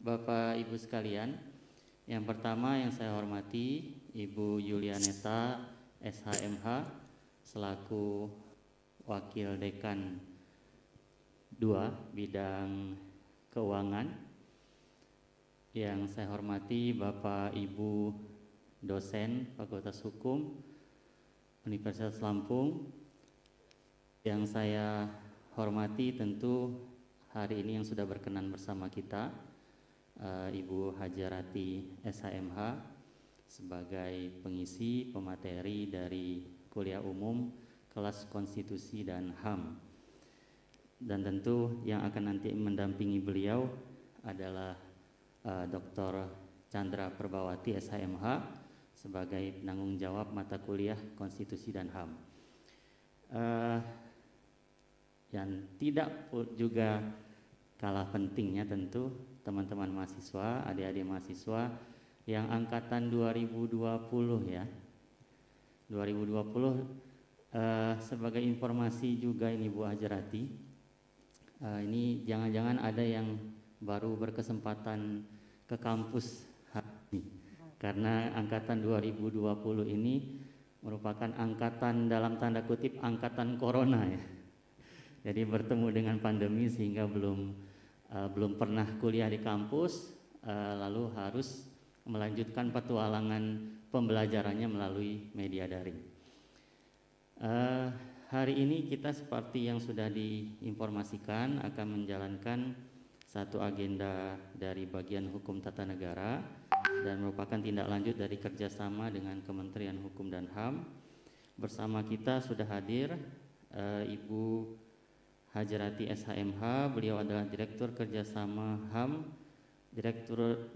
Bapak Ibu sekalian. Yang pertama yang saya hormati Ibu Yulianeta SHMH selaku Wakil Dekan 2 Bidang Keuangan. Yang saya hormati Bapak Ibu dosen Fakultas Hukum Universitas Lampung. Yang saya hormati tentu hari ini yang sudah berkenan bersama kita, Ibu Hajarati SHMH sebagai pengisi pemateri dari kuliah umum kelas konstitusi dan HAM. Dan tentu yang akan nanti mendampingi beliau adalah Dr. Chandra Perbawati SHMH sebagai penanggung jawab mata kuliah konstitusi dan HAM. Yang tidak juga kalah pentingnya tentu teman-teman mahasiswa, adik-adik mahasiswa yang angkatan 2020 ya. 2020 sebagai informasi juga ini Bu Hajarati. Ini jangan-jangan ada yang baru berkesempatan ke kampus hari ini. Karena angkatan 2020 ini merupakan angkatan dalam tanda kutip angkatan corona ya. Jadi bertemu dengan pandemi sehingga belum pernah kuliah di kampus, lalu harus melanjutkan petualangan pembelajarannya melalui media daring. Hari ini kita seperti yang sudah diinformasikan akan menjalankan satu agenda dari bagian hukum tata negara dan merupakan tindak lanjut dari kerjasama dengan Kementerian Hukum dan HAM. Bersama kita sudah hadir Ibu Hajarati SHMH, beliau adalah Direktur Kerjasama HAM,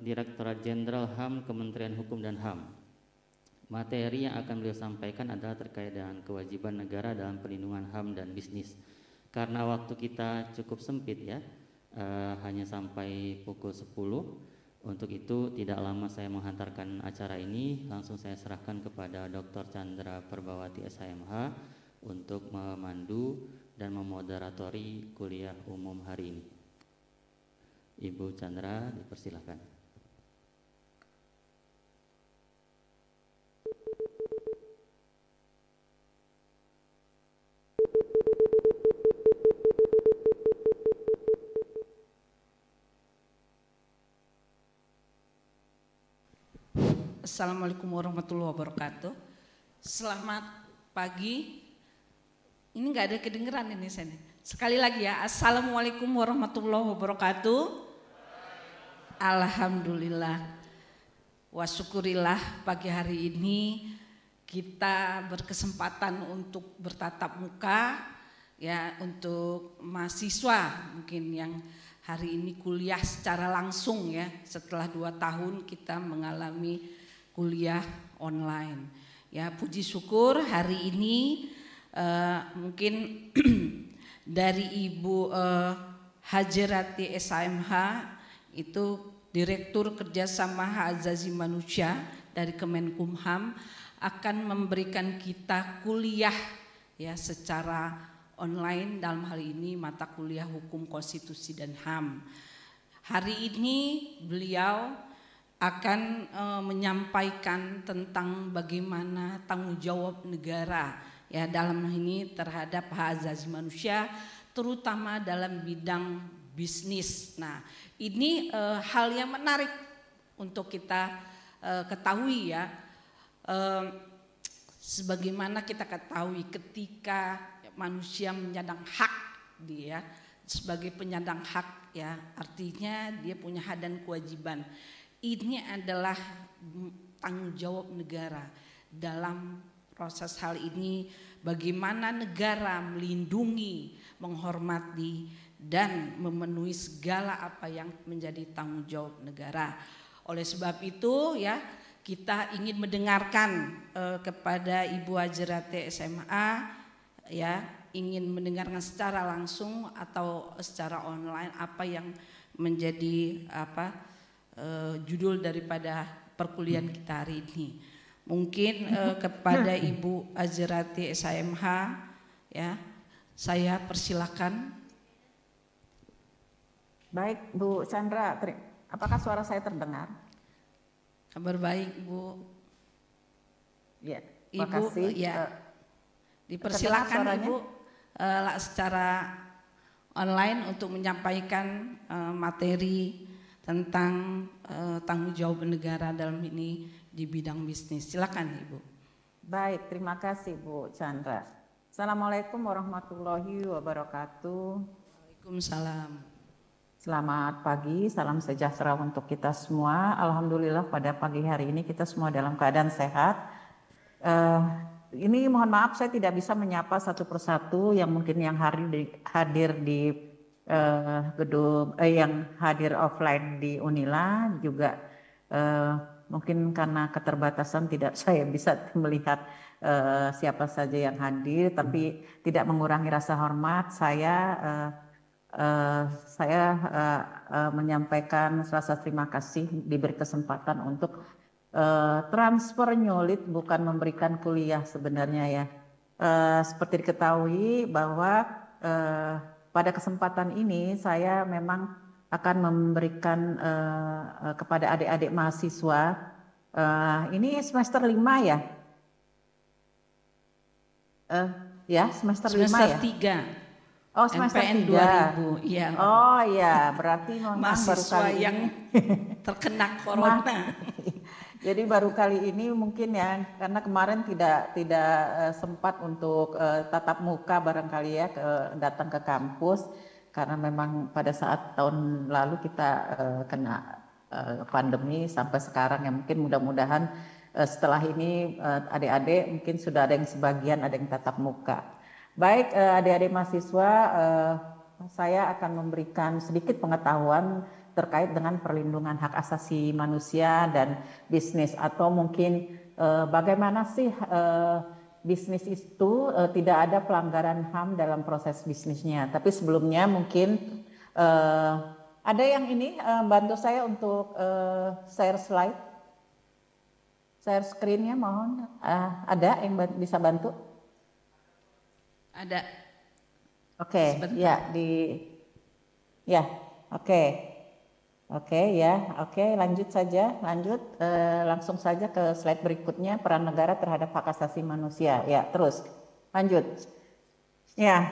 Direktorat Jenderal HAM Kementerian Hukum dan HAM. Materi yang akan beliau sampaikan adalah terkait dengan kewajiban negara dalam perlindungan HAM dan bisnis. Karena waktu kita cukup sempit ya, hanya sampai pukul 10. Untuk itu tidak lama saya menghantarkan acara ini, langsung saya serahkan kepada Dr. Chandra Perbawati SHMH untuk memandu dan memoderatori kuliah umum hari ini. Ibu Chandra, dipersilakan. Assalamualaikum warahmatullahi wabarakatuh. Selamat pagi. Ini nggak ada kedengeran ini saya. Sekali lagi ya, Assalamualaikum warahmatullahi wabarakatuh. Alhamdulillah wa syukurillah pagi hari ini kita berkesempatan untuk bertatap muka ya untuk mahasiswa mungkin yang hari ini kuliah secara langsung ya setelah 2 tahun kita mengalami kuliah online. Ya puji syukur hari ini mungkin dari Ibu Hajarati SHMH itu Direktur Kerjasama Hak Asasi Manusia dari Kemenkumham akan memberikan kita kuliah ya secara online dalam hal ini mata kuliah Hukum Konstitusi dan HAM. Hari ini beliau akan menyampaikan tentang bagaimana tanggung jawab negara ya dalam ini terhadap hak asasi manusia terutama dalam bidang bisnis. Nah, ini hal yang menarik untuk kita ketahui ya. Sebagaimana kita ketahui ketika manusia menyandang hak dia sebagai penyandang hak ya artinya dia punya hak dan kewajiban. Ini adalah tanggung jawab negara dalam proses hal ini bagaimana negara melindungi, menghormati dan memenuhi segala apa yang menjadi tanggung jawab negara. Oleh sebab itu ya kita ingin mendengarkan kepada Ibu Hajarati SHMH ya ingin mendengarkan secara langsung atau secara online apa yang menjadi judul daripada perkuliahan kita hari ini. Mungkin kepada Ibu Hajarati SHMH ya saya persilakan. Baik Bu Chandra, Apakah suara saya terdengar? Kabar baik, Bu. Ya, Ibu, makasih. ya. Dipersilakan Ibu secara online untuk menyampaikan materi tentang tanggung jawab negara dalam ini di bidang bisnis. Silakan Ibu. Baik, terima kasih Bu Chandra. Assalamualaikum warahmatullahi wabarakatuh. Waalaikumsalam. Selamat pagi, salam sejahtera untuk kita semua. Alhamdulillah pada pagi hari ini kita semua dalam keadaan sehat. Ini mohon maaf saya tidak bisa menyapa satu persatu yang mungkin yang hadir di gedung yang hadir offline di Unila juga mungkin karena keterbatasan tidak saya bisa melihat siapa saja yang hadir, tapi tidak mengurangi rasa hormat saya menyampaikan rasa terima kasih diberi kesempatan untuk transfer nyulit, bukan memberikan kuliah sebenarnya ya. Seperti diketahui bahwa pada kesempatan ini saya memang akan memberikan kepada adik-adik mahasiswa, ini semester 5 ya? Ya semester 5 ya? 3. Oh semester MPN 3. 2000, ya. Oh ya, berarti memang baru mahasiswa kali yang ini terkena corona. Jadi baru kali ini mungkin ya, karena kemarin tidak sempat untuk tatap muka barangkali ya datang ke kampus, karena memang pada saat tahun lalu kita kena pandemi sampai sekarang ya, mungkin mudah-mudahan setelah ini adik-adik mungkin sudah ada yang sebagian ada yang tatap muka. Baik adik-adik mahasiswa, saya akan memberikan sedikit pengetahuan terkait dengan perlindungan hak asasi manusia dan bisnis, atau mungkin bagaimana sih bisnis itu tidak ada pelanggaran HAM dalam proses bisnisnya. Tapi sebelumnya mungkin ada yang ini bantu saya untuk share slide, share screen-nya mohon. Ada yang bisa bantu? Ada. Oke, ya ya, oke. Oke ya, oke lanjut saja, langsung saja ke slide berikutnya, peran negara terhadap hak asasi manusia. Ya terus lanjut. Ya,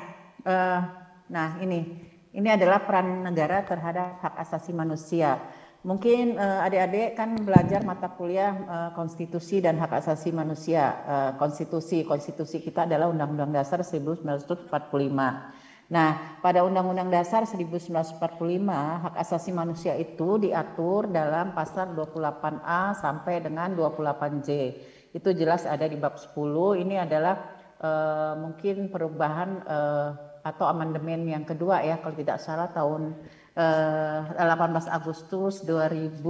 nah ini adalah peran negara terhadap hak asasi manusia. Mungkin adik-adik kan belajar mata kuliah konstitusi dan hak asasi manusia. Konstitusi kita adalah Undang-Undang Dasar 1945. Nah, pada Undang-Undang Dasar 1945, hak asasi manusia itu diatur dalam pasal 28A sampai dengan 28J. Itu jelas ada di bab 10. Ini adalah mungkin perubahan atau amandemen yang kedua ya, kalau tidak salah tahun 18 Agustus 2000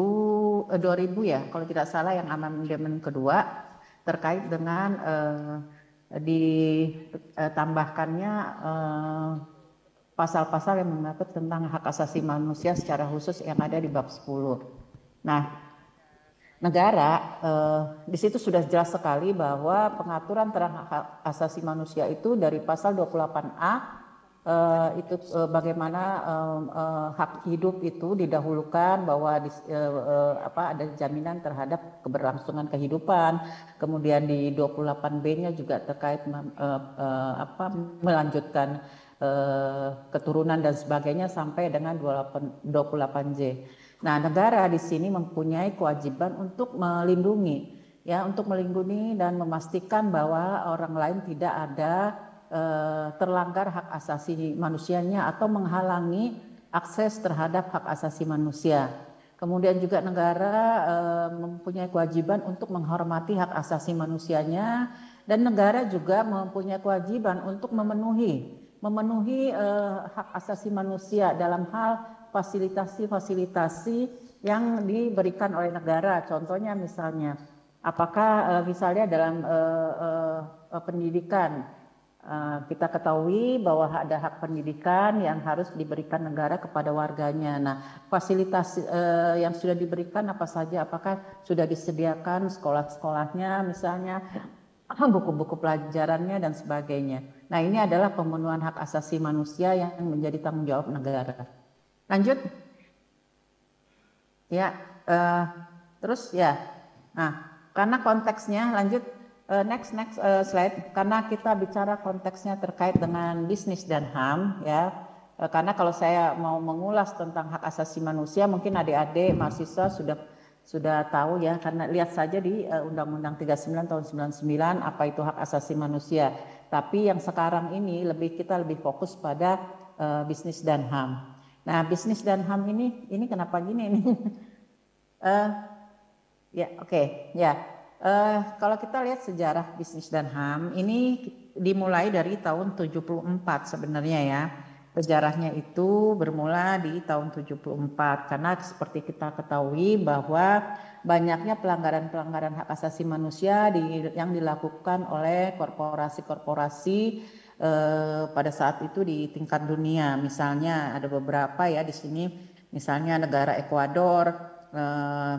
ya, kalau tidak salah yang amandemen kedua terkait dengan ditambahkannya pasal-pasal yang mengatur tentang hak asasi manusia secara khusus yang ada di bab 10. Nah, negara di situ sudah jelas sekali bahwa pengaturan terhadap hak asasi manusia itu dari pasal 28A itu bagaimana hak hidup itu didahulukan, bahwa ada jaminan terhadap keberlangsungan kehidupan. Kemudian di 28B-nya juga terkait melanjutkan keturunan dan sebagainya sampai dengan 28J. Nah, negara di sini mempunyai kewajiban untuk melindungi dan memastikan bahwa orang lain tidak ada terlanggar hak asasi manusianya atau menghalangi akses terhadap hak asasi manusia. Kemudian juga negara mempunyai kewajiban untuk menghormati hak asasi manusianya, dan negara juga mempunyai kewajiban untuk memenuhi hak asasi manusia dalam hal fasilitasi yang diberikan oleh negara. Contohnya misalnya, apakah misalnya dalam pendidikan, kita ketahui bahwa ada hak pendidikan yang harus diberikan negara kepada warganya. Nah, fasilitas yang sudah diberikan apa saja? Apakah sudah disediakan sekolah-sekolahnya misalnya, buku-buku pelajarannya dan sebagainya. Nah, ini adalah pemenuhan hak asasi manusia yang menjadi tanggung jawab negara. Lanjut. Ya, terus ya. Nah, karena konteksnya lanjut next slide. Karena kita bicara konteksnya terkait dengan bisnis dan HAM, ya. Karena kalau saya mau mengulas tentang hak asasi manusia, mungkin adik-adik mahasiswa sudah tahu ya, karena lihat saja di Undang-Undang 39 tahun 99 apa itu hak asasi manusia. Tapi yang sekarang ini kita lebih fokus pada bisnis dan HAM. Nah, bisnis dan HAM ini kenapa gini nih? Ya, oke. Ya. Kalau kita lihat sejarah bisnis dan HAM, ini dimulai dari tahun 74 sebenarnya ya. Sejarahnya itu bermula di tahun 74 karena seperti kita ketahui bahwa banyaknya pelanggaran-pelanggaran hak asasi manusia yang dilakukan oleh korporasi-korporasi pada saat itu di tingkat dunia. Misalnya ada beberapa ya di sini, misalnya negara Ekuador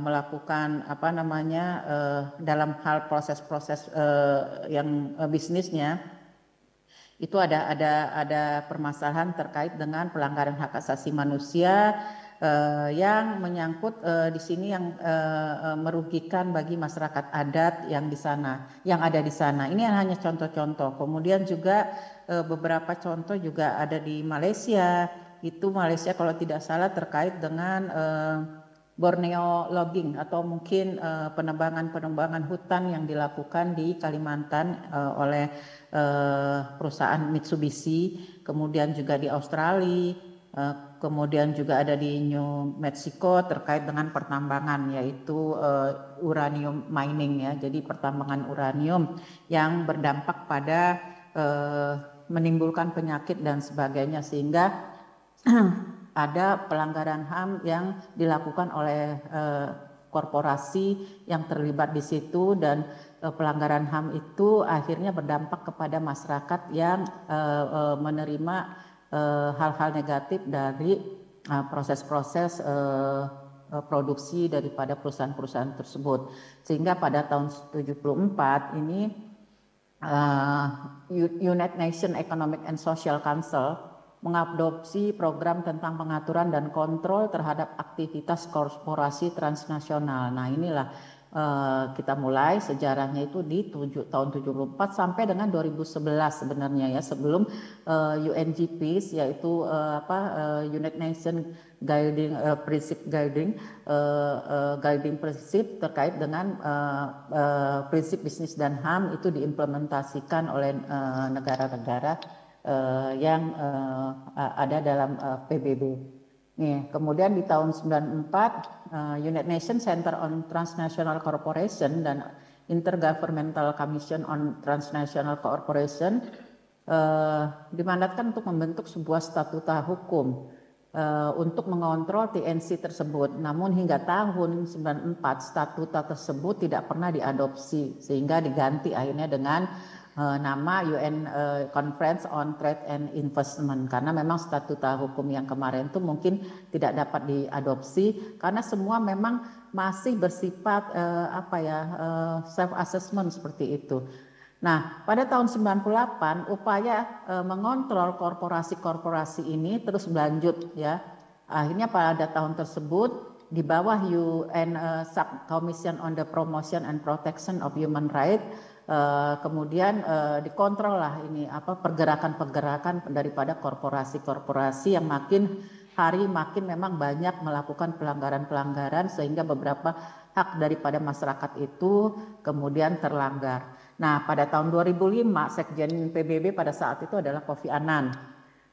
melakukan dalam hal proses-proses yang bisnisnya itu ada permasalahan terkait dengan pelanggaran hak asasi manusia yang menyangkut di sini yang merugikan bagi masyarakat adat yang ada di sana. Ini hanya contoh-contoh. Kemudian juga beberapa contoh juga ada di Malaysia. Itu Malaysia kalau tidak salah terkait dengan Borneo logging atau mungkin penebangan hutan yang dilakukan di Kalimantan oleh perusahaan Mitsubishi, kemudian juga di Australia, kemudian juga ada di New Mexico terkait dengan pertambangan yaitu uranium mining ya, jadi pertambangan uranium yang berdampak pada menimbulkan penyakit dan sebagainya sehingga ada pelanggaran HAM yang dilakukan oleh korporasi yang terlibat di situ dan pelanggaran HAM itu akhirnya berdampak kepada masyarakat yang menerima hal-hal negatif dari proses-proses produksi daripada perusahaan-perusahaan tersebut. Sehingga pada tahun 74 ini United Nations Economic and Social Council mengadopsi program tentang pengaturan dan kontrol terhadap aktivitas korporasi transnasional. Nah, inilah kita mulai sejarahnya itu di tahun 74 sampai dengan 2011 sebenarnya ya, sebelum UNGP yaitu United Nations Guiding Guiding Principle terkait dengan prinsip bisnis dan HAM itu diimplementasikan oleh negara-negara yang ada dalam PBB. Nih, kemudian di tahun 94 United Nations Center on Transnational Corporation dan Intergovernmental Commission on Transnational Corporation dimandatkan untuk membentuk sebuah statuta hukum untuk mengontrol TNC tersebut. Namun hingga tahun 94 statuta tersebut tidak pernah diadopsi sehingga diganti akhirnya dengan nama UN Conference on Trade and Investment, karena memang statuta hukum yang kemarin itu mungkin tidak dapat diadopsi karena semua memang masih bersifat self assessment seperti itu. Nah, pada tahun 98 upaya mengontrol korporasi-korporasi ini terus berlanjut ya. Akhirnya pada tahun tersebut di bawah UN Subcommission on the Promotion and Protection of Human Rights kemudian dikontrol lah ini pergerakan-pergerakan daripada korporasi-korporasi yang makin hari makin memang banyak melakukan pelanggaran-pelanggaran sehingga beberapa hak daripada masyarakat itu kemudian terlanggar. Nah, pada tahun 2005 Sekjen PBB pada saat itu adalah Kofi Annan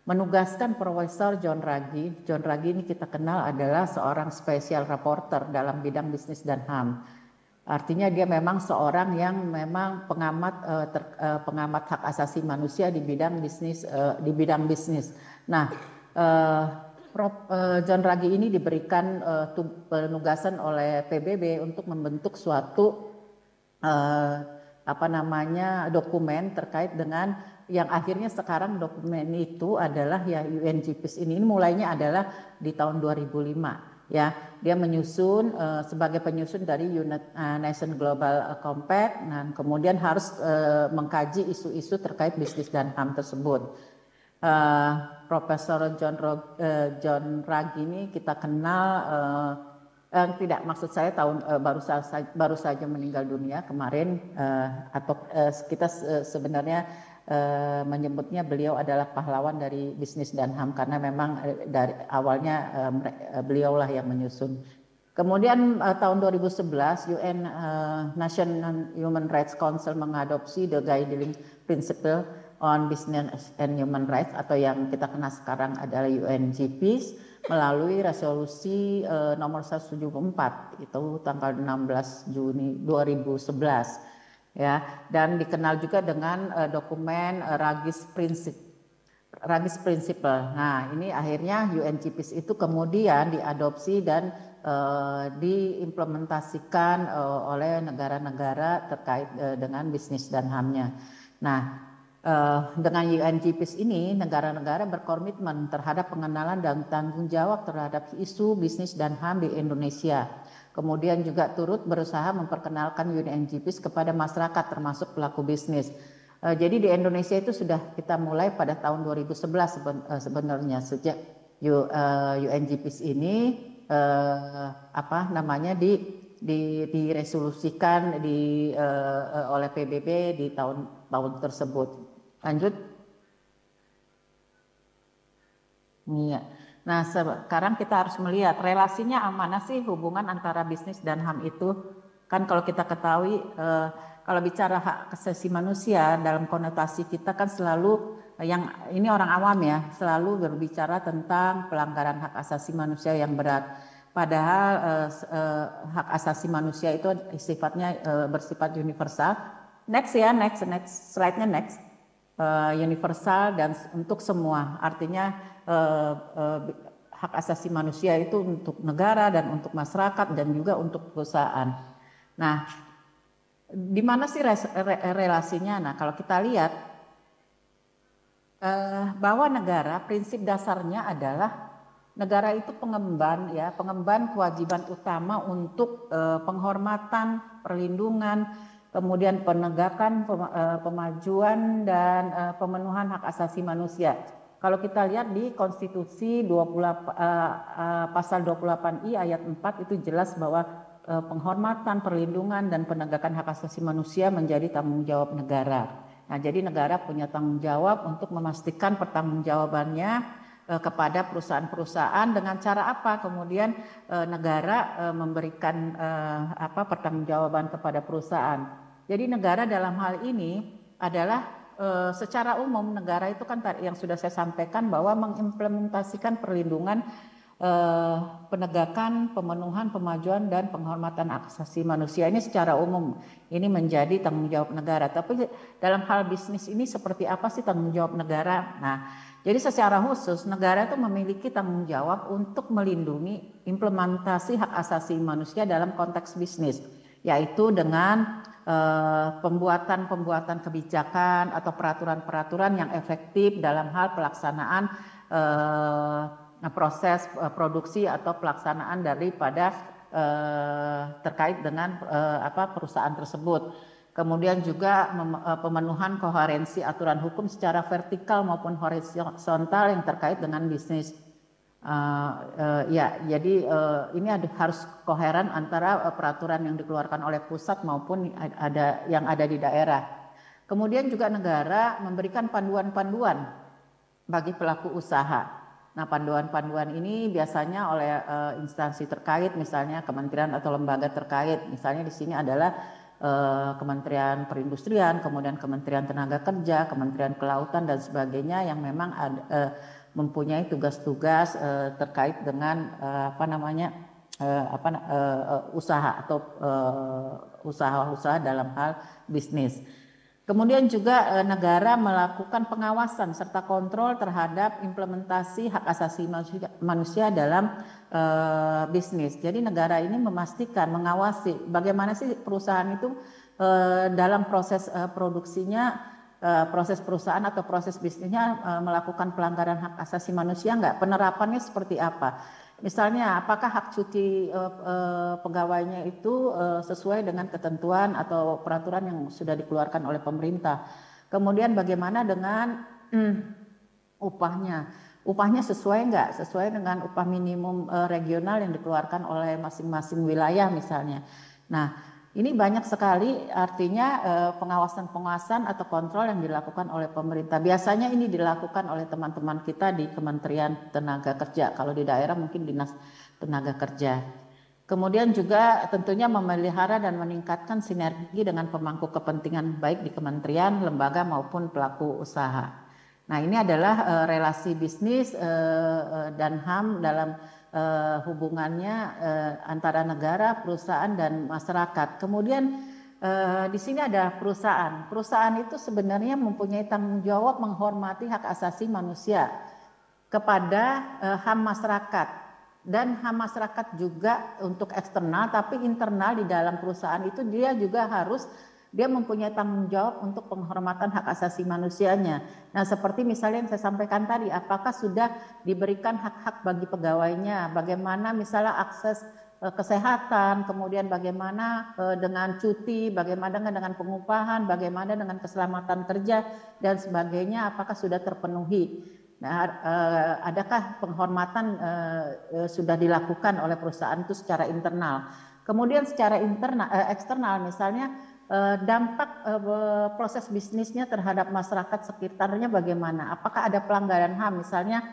menugaskan Profesor John Ruggie. John Ruggie ini kita kenal adalah seorang special reporter dalam bidang bisnis dan HAM. Artinya dia memang seorang yang memang pengamat hak asasi manusia di bidang bisnis. Nah, Prof. John Ruggie ini diberikan penugasan oleh PBB untuk membentuk suatu dokumen terkait dengan yang akhirnya sekarang dokumen itu adalah ya UNGPs ini mulainya adalah di tahun 2005. Ya, dia menyusun sebagai penyusun dari United Nations Global Compact, dan kemudian harus mengkaji isu-isu terkait bisnis dan HAM tersebut. Profesor John Ruggie ini kita kenal Tidak, maksud saya baru saja meninggal dunia kemarin, atau kita sebenarnya menyebutnya beliau adalah pahlawan dari bisnis dan HAM karena memang dari awalnya beliaulah yang menyusun. Kemudian tahun 2011 UN National Human Rights Council mengadopsi the Guiding Principle on Business and Human Rights atau yang kita kenal sekarang adalah UNGP melalui resolusi nomor 174 itu tanggal 16 Juni 2011 ya, dan dikenal juga dengan dokumen Ragis Principle. Nah, ini akhirnya UNGP itu kemudian diadopsi dan diimplementasikan oleh negara-negara terkait dengan bisnis dan HAM-nya. Nah, dengan UNGP ini negara-negara berkomitmen terhadap pengenalan dan tanggung jawab terhadap isu bisnis dan HAM di Indonesia. Kemudian juga turut berusaha memperkenalkan UNGP kepada masyarakat termasuk pelaku bisnis. Jadi di Indonesia itu sudah kita mulai pada tahun 2011 sebenarnya sejak UNGP ini diresolusikan oleh PBB di tahun tersebut. Lanjut. Iya. Nah, sekarang kita harus melihat relasinya mana sih hubungan antara bisnis dan HAM itu. Kan kalau kita ketahui, kalau bicara hak asasi manusia dalam konotasi kita kan selalu, yang ini orang awam ya, selalu berbicara tentang pelanggaran hak asasi manusia yang berat. Padahal hak asasi manusia itu sifatnya bersifat universal. Next ya, next slide-nya next. Universal dan untuk semua, artinya hak asasi manusia itu untuk negara dan untuk masyarakat dan juga untuk perusahaan. Nah, di mana sih relasinya? Nah, kalau kita lihat bahwa negara prinsip dasarnya adalah negara itu pengemban kewajiban utama untuk penghormatan, perlindungan, kemudian penegakan pemajuan dan pemenuhan hak asasi manusia. Kalau kita lihat di Konstitusi pasal 28I ayat 4 itu jelas bahwa penghormatan, perlindungan dan penegakan hak asasi manusia menjadi tanggung jawab negara. Nah, jadi negara punya tanggung jawab untuk memastikan pertanggungjawabannya kepada perusahaan-perusahaan dengan cara apa? Kemudian negara memberikan pertanggungjawaban kepada perusahaan. Jadi negara dalam hal ini adalah secara umum negara itu kan yang sudah saya sampaikan bahwa mengimplementasikan perlindungan, penegakan, pemenuhan, pemajuan dan penghormatan hak asasi manusia ini secara umum ini menjadi tanggung jawab negara. Tapi dalam hal bisnis ini seperti apa sih tanggung jawab negara? Nah, jadi secara khusus negara itu memiliki tanggung jawab untuk melindungi implementasi hak asasi manusia dalam konteks bisnis, yaitu dengan pembuatan kebijakan atau peraturan-peraturan yang efektif dalam hal pelaksanaan proses produksi atau pelaksanaan daripada terkait dengan perusahaan tersebut. Kemudian juga pemenuhan koherensi aturan hukum secara vertikal maupun horizontal yang terkait dengan bisnis. Jadi ini harus koheren antara peraturan yang dikeluarkan oleh pusat maupun yang ada di daerah. Kemudian juga negara memberikan panduan-panduan bagi pelaku usaha. Nah, panduan-panduan ini biasanya oleh instansi terkait, misalnya kementerian atau lembaga terkait. Misalnya di sini adalah Kementerian Perindustrian, kemudian Kementerian Tenaga Kerja, Kementerian Kelautan dan sebagainya yang memang mempunyai tugas-tugas terkait dengan usaha atau usaha-usaha dalam hal bisnis. Kemudian juga negara melakukan pengawasan serta kontrol terhadap implementasi hak asasi manusia dalam bisnis. Jadi negara ini memastikan, mengawasi bagaimana sih perusahaan itu dalam proses produksinya, proses perusahaan atau proses bisnisnya melakukan pelanggaran hak asasi manusia enggak? Penerapannya seperti apa? Misalnya apakah hak cuti pegawainya itu sesuai dengan ketentuan atau peraturan yang sudah dikeluarkan oleh pemerintah. Kemudian bagaimana dengan upahnya? upahnya sesuai nggak? Sesuai dengan upah minimum regional yang dikeluarkan oleh masing-masing wilayah misalnya. Nah, ini banyak sekali artinya pengawasan-pengawasan atau kontrol yang dilakukan oleh pemerintah. Biasanya ini dilakukan oleh teman-teman kita di Kementerian Tenaga Kerja. Kalau di daerah mungkin Dinas Tenaga Kerja. Kemudian juga tentunya memelihara dan meningkatkan sinergi dengan pemangku kepentingan baik di kementerian, lembaga maupun pelaku usaha. Nah, ini adalah relasi bisnis dan HAM dalam hubungannya antara negara, perusahaan dan masyarakat. Kemudian di sini ada perusahaan. Perusahaan itu sebenarnya mempunyai tanggung jawab menghormati hak asasi manusia kepada HAM masyarakat. Dan HAM masyarakat juga untuk eksternal, tapi internal di dalam perusahaan itu dia juga harus mempunyai tanggung jawab untuk penghormatan hak asasi manusianya. Nah, seperti misalnya yang saya sampaikan tadi, apakah sudah diberikan hak-hak bagi pegawainya, bagaimana misalnya akses kesehatan, kemudian bagaimana dengan cuti, bagaimana dengan pengupahan, bagaimana dengan keselamatan kerja dan sebagainya, apakah sudah terpenuhi. Nah, adakah penghormatan sudah dilakukan oleh perusahaan itu secara internal. Kemudian secara eksternal misalnya dampak proses bisnisnya terhadap masyarakat sekitarnya bagaimana? Apakah ada pelanggaran HAM misalnya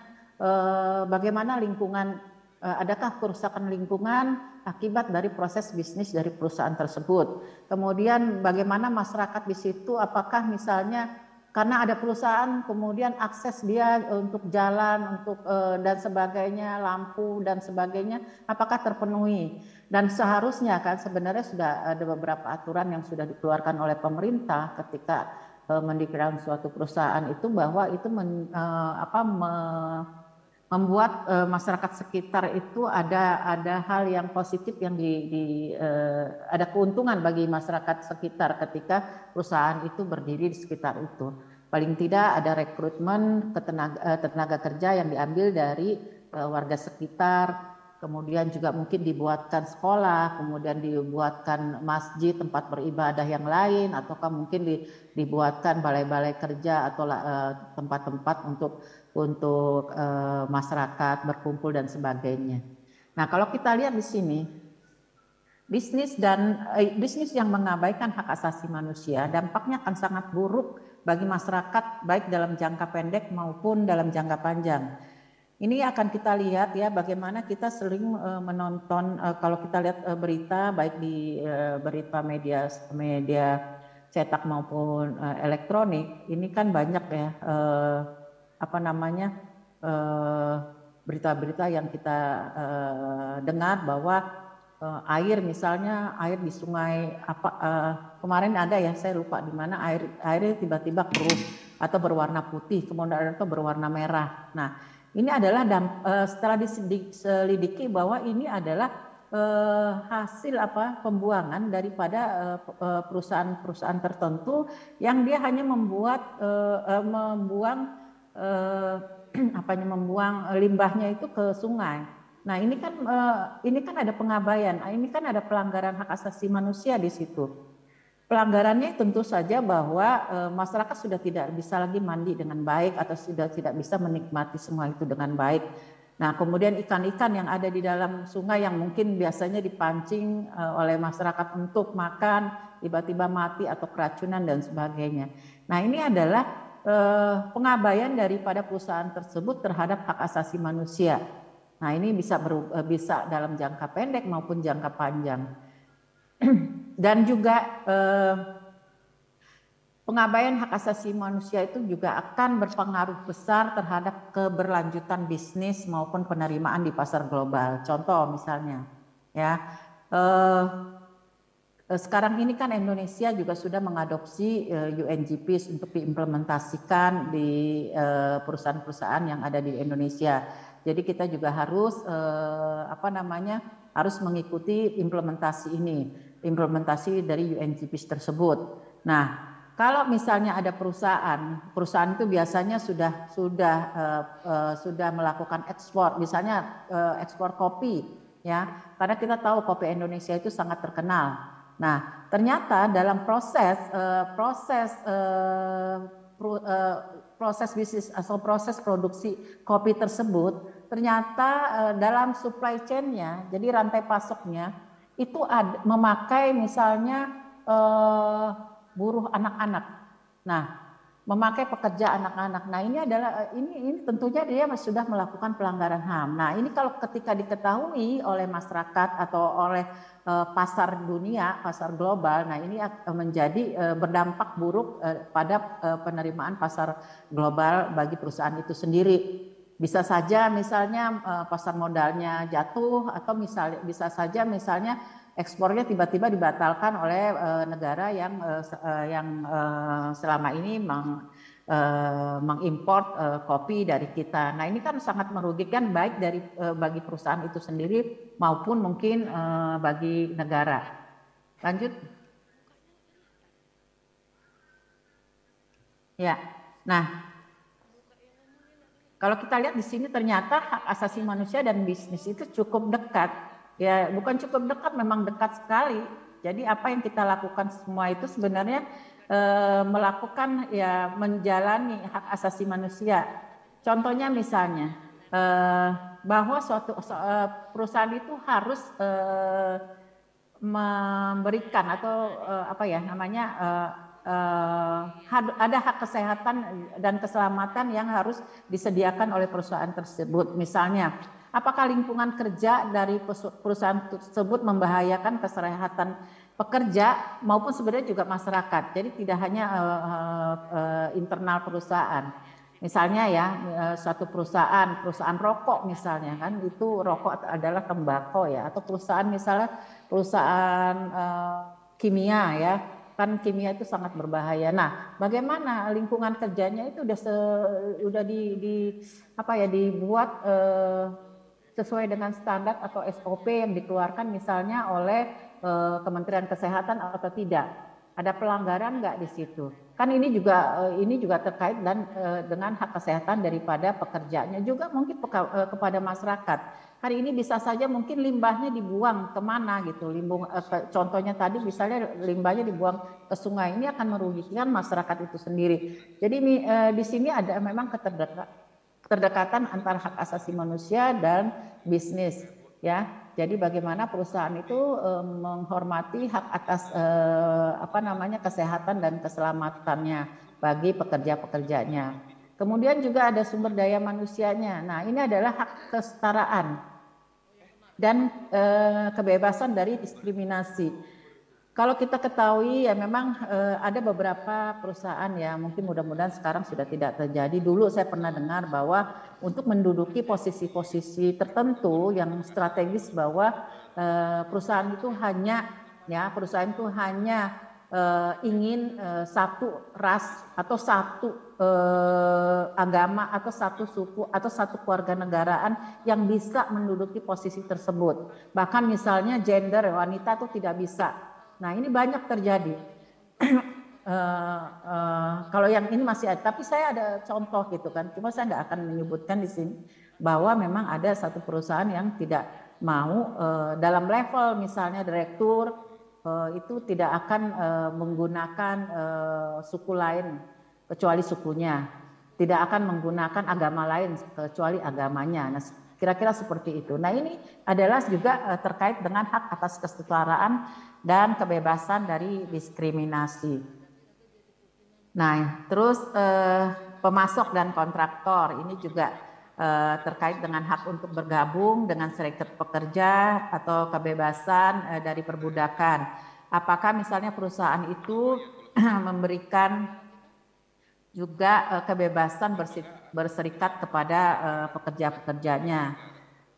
bagaimana lingkungan, adakah kerusakan lingkungan akibat dari proses bisnis dari perusahaan tersebut? Kemudian bagaimana masyarakat di situ, apakah misalnya karena ada perusahaan kemudian akses dia untuk jalan, untuk dan sebagainya, lampu dan sebagainya, apakah terpenuhi? Dan seharusnya kan sebenarnya sudah ada beberapa aturan yang sudah dikeluarkan oleh pemerintah ketika mendirikan suatu perusahaan itu, bahwa itu membuat masyarakat sekitar itu ada hal yang positif yang ada keuntungan bagi masyarakat sekitar ketika perusahaan itu berdiri di sekitar itu. Paling tidak ada rekrutmen tenaga kerja yang diambil dari warga sekitar, kemudian juga mungkin dibuatkan sekolah, kemudian dibuatkan masjid, tempat beribadah yang lain, ataukah mungkin dibuatkan balai-balai kerja atau tempat-tempat untuk masyarakat berkumpul dan sebagainya. Nah, kalau kita lihat di sini, bisnis yang mengabaikan hak asasi manusia dampaknya akan sangat buruk bagi masyarakat baik dalam jangka pendek maupun dalam jangka panjang. Ini akan kita lihat ya, bagaimana kita sering menonton kalau kita lihat berita baik di berita media cetak maupun elektronik, ini kan banyak ya berita-berita yang kita dengar bahwa air misalnya, air di sungai kemarin ada ya, saya lupa di mana, airnya tiba-tiba keruh atau berwarna putih, kemudian atau berwarna merah. Nah, ini adalah setelah diselidiki bahwa ini adalah hasil pembuangan daripada perusahaan-perusahaan tertentu yang dia hanya membuang limbahnya itu ke sungai. Nah, ini kan ada pengabaian, ini kan ada pelanggaran hak asasi manusia di situ. Pelanggarannya tentu saja bahwa masyarakat sudah tidak bisa lagi mandi dengan baik atau sudah tidak bisa menikmati semua itu dengan baik. Nah, kemudian ikan-ikan yang ada di dalam sungai yang mungkin biasanya dipancing oleh masyarakat untuk makan, tiba-tiba mati atau keracunan dan sebagainya. Nah, ini adalah pengabaian daripada perusahaan tersebut terhadap hak asasi manusia. Nah, ini bisa dalam jangka pendek maupun jangka panjang. Dan juga pengabaian hak asasi manusia itu juga akan berpengaruh besar terhadap keberlanjutan bisnis maupun penerimaan di pasar global. Contoh misalnya, ya sekarang ini kan Indonesia juga sudah mengadopsi UNGP untuk diimplementasikan di perusahaan-perusahaan yang ada di Indonesia. Jadi kita juga harus harus mengikuti implementasi dari UNGP tersebut. Nah, kalau misalnya ada perusahaan itu biasanya sudah melakukan ekspor, misalnya ekspor kopi, ya, karena kita tahu kopi Indonesia itu sangat terkenal. Nah, ternyata dalam proses proses bisnis atau proses produksi kopi tersebut ternyata dalam supply chain-nya, jadi rantai pasoknya itu memakai misalnya buruh anak-anak. Nah, memakai pekerja anak-anak. Nah, ini adalah ini tentunya dia sudah melakukan pelanggaran HAM. Nah, ini kalau ketika diketahui oleh masyarakat atau oleh pasar dunia, pasar global, nah ini menjadi berdampak buruk pada penerimaan pasar global bagi perusahaan itu sendiri. Bisa saja misalnya pasar modalnya jatuh atau bisa saja misalnya ekspornya tiba-tiba dibatalkan oleh negara yang selama ini mengimpor kopi dari kita. Nah, ini kan sangat merugikan baik bagi perusahaan itu sendiri maupun mungkin bagi negara. Lanjut. Ya. Nah, kalau kita lihat di sini ternyata hak asasi manusia dan bisnis itu cukup dekat. Ya, bukan cukup dekat, memang dekat sekali. Jadi apa yang kita lakukan semua itu sebenarnya melakukan ya menjalani hak asasi manusia. Contohnya misalnya bahwa suatu perusahaan itu harus memberikan atau apa ya namanya ada hak kesehatan dan keselamatan yang harus disediakan oleh perusahaan tersebut. Misalnya, apakah lingkungan kerja dari perusahaan tersebut membahayakan kesehatan pekerja maupun sebenarnya juga masyarakat. Jadi tidak hanya internal perusahaan. Misalnya ya, suatu perusahaan rokok misalnya kan, itu rokok adalah tembakau ya, atau misalnya perusahaan kimia ya, kan kimia itu sangat berbahaya. Nah, bagaimana lingkungan kerjanya itu udah dibuat sesuai dengan standar atau SOP yang dikeluarkan misalnya oleh Kementerian Kesehatan atau tidak? Ada pelanggaran nggak di situ? Kan ini juga terkait dengan hak kesehatan daripada pekerjanya, juga mungkin kepada masyarakat. Hari ini bisa saja mungkin limbahnya dibuang kemana gitu. Contohnya tadi misalnya limbahnya dibuang ke sungai, ini akan merugikan masyarakat itu sendiri. Jadi di sini ada memang keterdekatan antara hak asasi manusia dan bisnis ya. Jadi bagaimana perusahaan itu menghormati hak atas kesehatan dan keselamatannya bagi pekerja-pekerjanya. Kemudian juga ada sumber daya manusianya. Nah, ini adalah hak kesetaraan dan kebebasan dari diskriminasi. Kalau kita ketahui ya memang ada beberapa perusahaan ya, mungkin mudah-mudahan sekarang sudah tidak terjadi. Dulu saya pernah dengar bahwa untuk menduduki posisi-posisi tertentu yang strategis bahwa perusahaan itu hanya ingin satu ras atau satu agama atau satu suku atau satu keluarga negaraan yang bisa menduduki posisi tersebut. Bahkan misalnya gender wanita itu tidak bisa. Nah, ini banyak terjadi. Kalau yang ini masih ada, tapi saya ada contoh gitu kan. Cuma saya nggak akan menyebutkan di sini bahwa memang ada satu perusahaan yang tidak mau dalam level misalnya direktur itu tidak akan menggunakan suku lain kecuali sukunya, tidak akan menggunakan agama lain kecuali agamanya. Nah, kira-kira seperti itu. Nah, ini adalah juga terkait dengan hak atas kesetaraan dan kebebasan dari diskriminasi. Nah, terus pemasok dan kontraktor ini juga terkait dengan hak untuk bergabung dengan serikat pekerja atau kebebasan dari perbudakan. Apakah misalnya perusahaan itu memberikan juga kebebasan berserikat kepada pekerja-pekerjanya.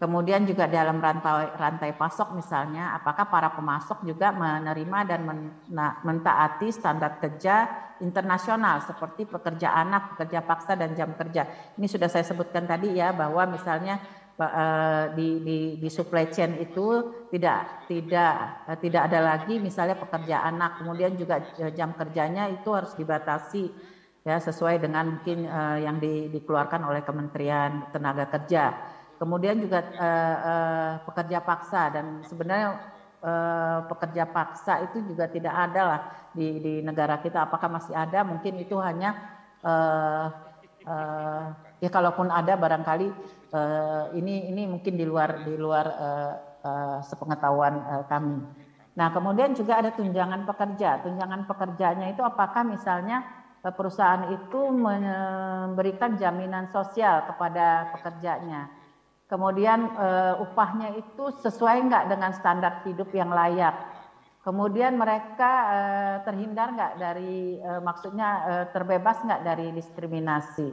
Kemudian juga dalam rantai pasok misalnya, apakah para pemasok juga menerima dan mentaati standar kerja internasional seperti pekerja anak, pekerja paksa, dan jam kerja. Ini sudah saya sebutkan tadi ya, bahwa misalnya di supply chain itu tidak ada lagi misalnya pekerja anak, kemudian juga jam kerjanya itu harus dibatasi ya sesuai dengan mungkin yang dikeluarkan oleh Kementerian Tenaga Kerja. Kemudian juga pekerja paksa, dan sebenarnya pekerja paksa itu juga tidak ada lah di negara kita. Apakah masih ada? Mungkin itu hanya ya kalaupun ada barangkali ini mungkin di luar sepengetahuan kami. Nah, kemudian juga ada tunjangan pekerja. Tunjangan pekerjanya itu apakah misalnya perusahaan itu memberikan jaminan sosial kepada pekerjanya. Kemudian upahnya itu sesuai nggak dengan standar hidup yang layak. Kemudian mereka terhindar nggak dari, maksudnya terbebas nggak dari diskriminasi.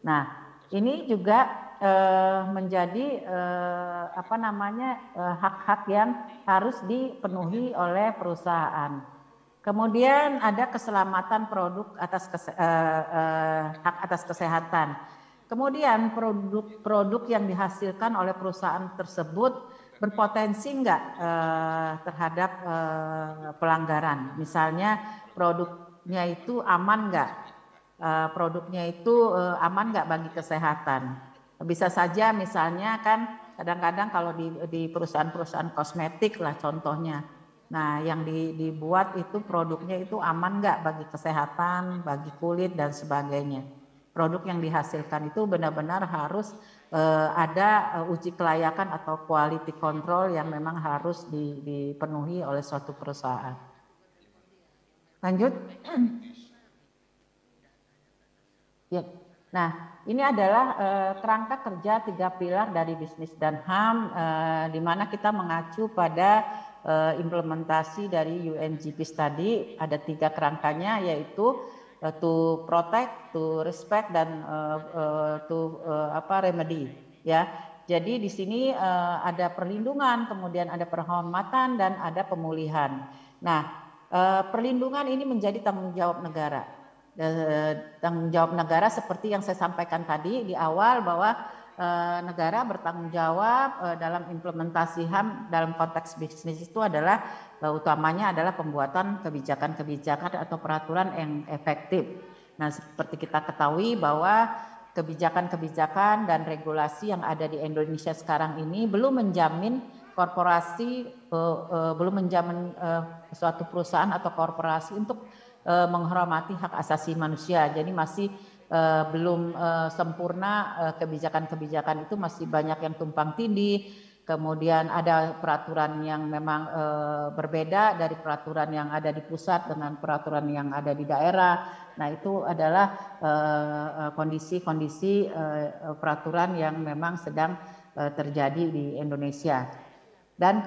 Nah, ini juga menjadi hak-hak yang harus dipenuhi oleh perusahaan. Kemudian ada keselamatan produk hak atas kesehatan. Kemudian produk yang dihasilkan oleh perusahaan tersebut berpotensi enggak terhadap pelanggaran. Misalnya produknya itu aman enggak? Produknya itu aman enggak bagi kesehatan? Bisa saja misalnya kan kadang-kadang kalau di perusahaan-perusahaan kosmetik lah contohnya. Nah, yang dibuat itu produknya itu aman enggak bagi kesehatan, bagi kulit dan sebagainya. Produk yang dihasilkan itu benar-benar harus ada uji kelayakan atau quality control yang memang harus dipenuhi oleh suatu perusahaan. Lanjut. Ya. Nah, ini adalah kerangka kerja 3 pilar dari bisnis dan HAM, di mana kita mengacu pada implementasi dari UNGP tadi. Ada 3 kerangkanya, yaitu to protect, to respect, dan remedy. Ya, jadi di sini ada perlindungan, kemudian ada penghormatan, dan ada pemulihan. Nah, perlindungan ini menjadi tanggung jawab negara. Tanggung jawab negara seperti yang saya sampaikan tadi di awal bahwa negara bertanggung jawab dalam implementasi HAM dalam konteks bisnis itu adalah utamanya adalah pembuatan kebijakan-kebijakan atau peraturan yang efektif. Nah, seperti kita ketahui bahwa kebijakan-kebijakan dan regulasi yang ada di Indonesia sekarang ini belum menjamin korporasi, belum menjamin suatu perusahaan atau korporasi untuk menghormati hak asasi manusia. Jadi masih belum sempurna kebijakan-kebijakan itu, masih banyak yang tumpang tindih. Kemudian ada peraturan yang memang berbeda dari peraturan yang ada di pusat dengan peraturan yang ada di daerah. Nah, itu adalah kondisi-kondisi peraturan yang memang sedang terjadi di Indonesia. Dan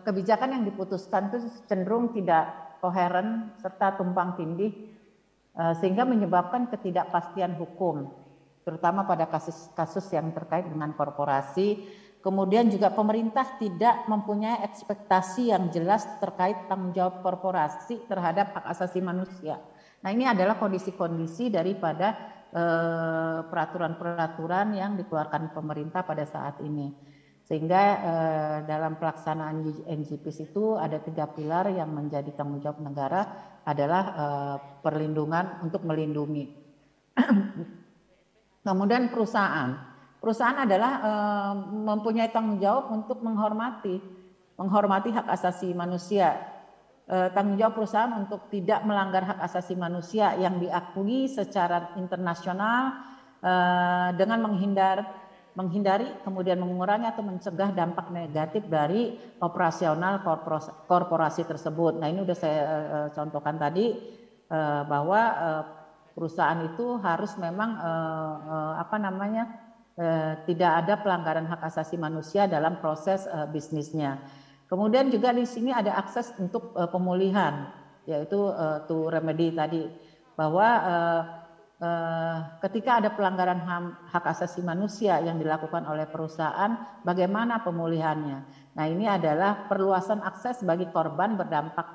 kebijakan yang diputuskan itu cenderung tidak koheren serta tumpang tindih, sehingga menyebabkan ketidakpastian hukum, terutama pada kasus-kasus yang terkait dengan korporasi. Kemudian juga pemerintah tidak mempunyai ekspektasi yang jelas terkait tanggung jawab korporasi terhadap hak asasi manusia. Nah, ini adalah kondisi-kondisi daripada peraturan-peraturan yang dikeluarkan pemerintah pada saat ini. Sehingga dalam pelaksanaan UNGP itu ada 3 pilar yang menjadi tanggung jawab negara adalah perlindungan untuk melindungi. Kemudian perusahaan adalah mempunyai tanggung jawab untuk menghormati hak asasi manusia. Tanggung jawab perusahaan untuk tidak melanggar hak asasi manusia yang diakui secara internasional dengan menghindari, kemudian mengurangi atau mencegah dampak negatif dari operasional korporasi tersebut. Nah, ini sudah saya contohkan tadi bahwa perusahaan itu harus memang tidak ada pelanggaran hak asasi manusia dalam proses bisnisnya. Kemudian juga di sini ada akses untuk pemulihan, yaitu to remedy tadi, bahwa ketika ada pelanggaran hak asasi manusia yang dilakukan oleh perusahaan, bagaimana pemulihannya? Nah, ini adalah perluasan akses bagi korban berdampak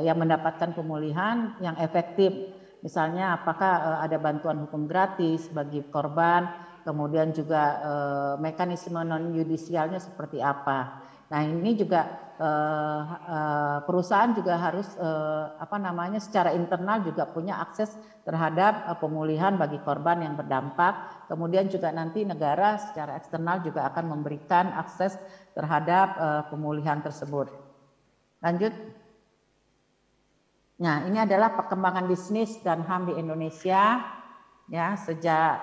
yang mendapatkan pemulihan yang efektif. Misalnya apakah ada bantuan hukum gratis bagi korban, kemudian juga mekanisme non yudisialnya seperti apa. Nah, ini juga perusahaan juga harus secara internal juga punya akses terhadap pemulihan bagi korban yang berdampak. Kemudian juga nanti negara secara eksternal juga akan memberikan akses terhadap pemulihan tersebut. Lanjut. Nah, ini adalah perkembangan bisnis dan HAM di Indonesia. ya sejak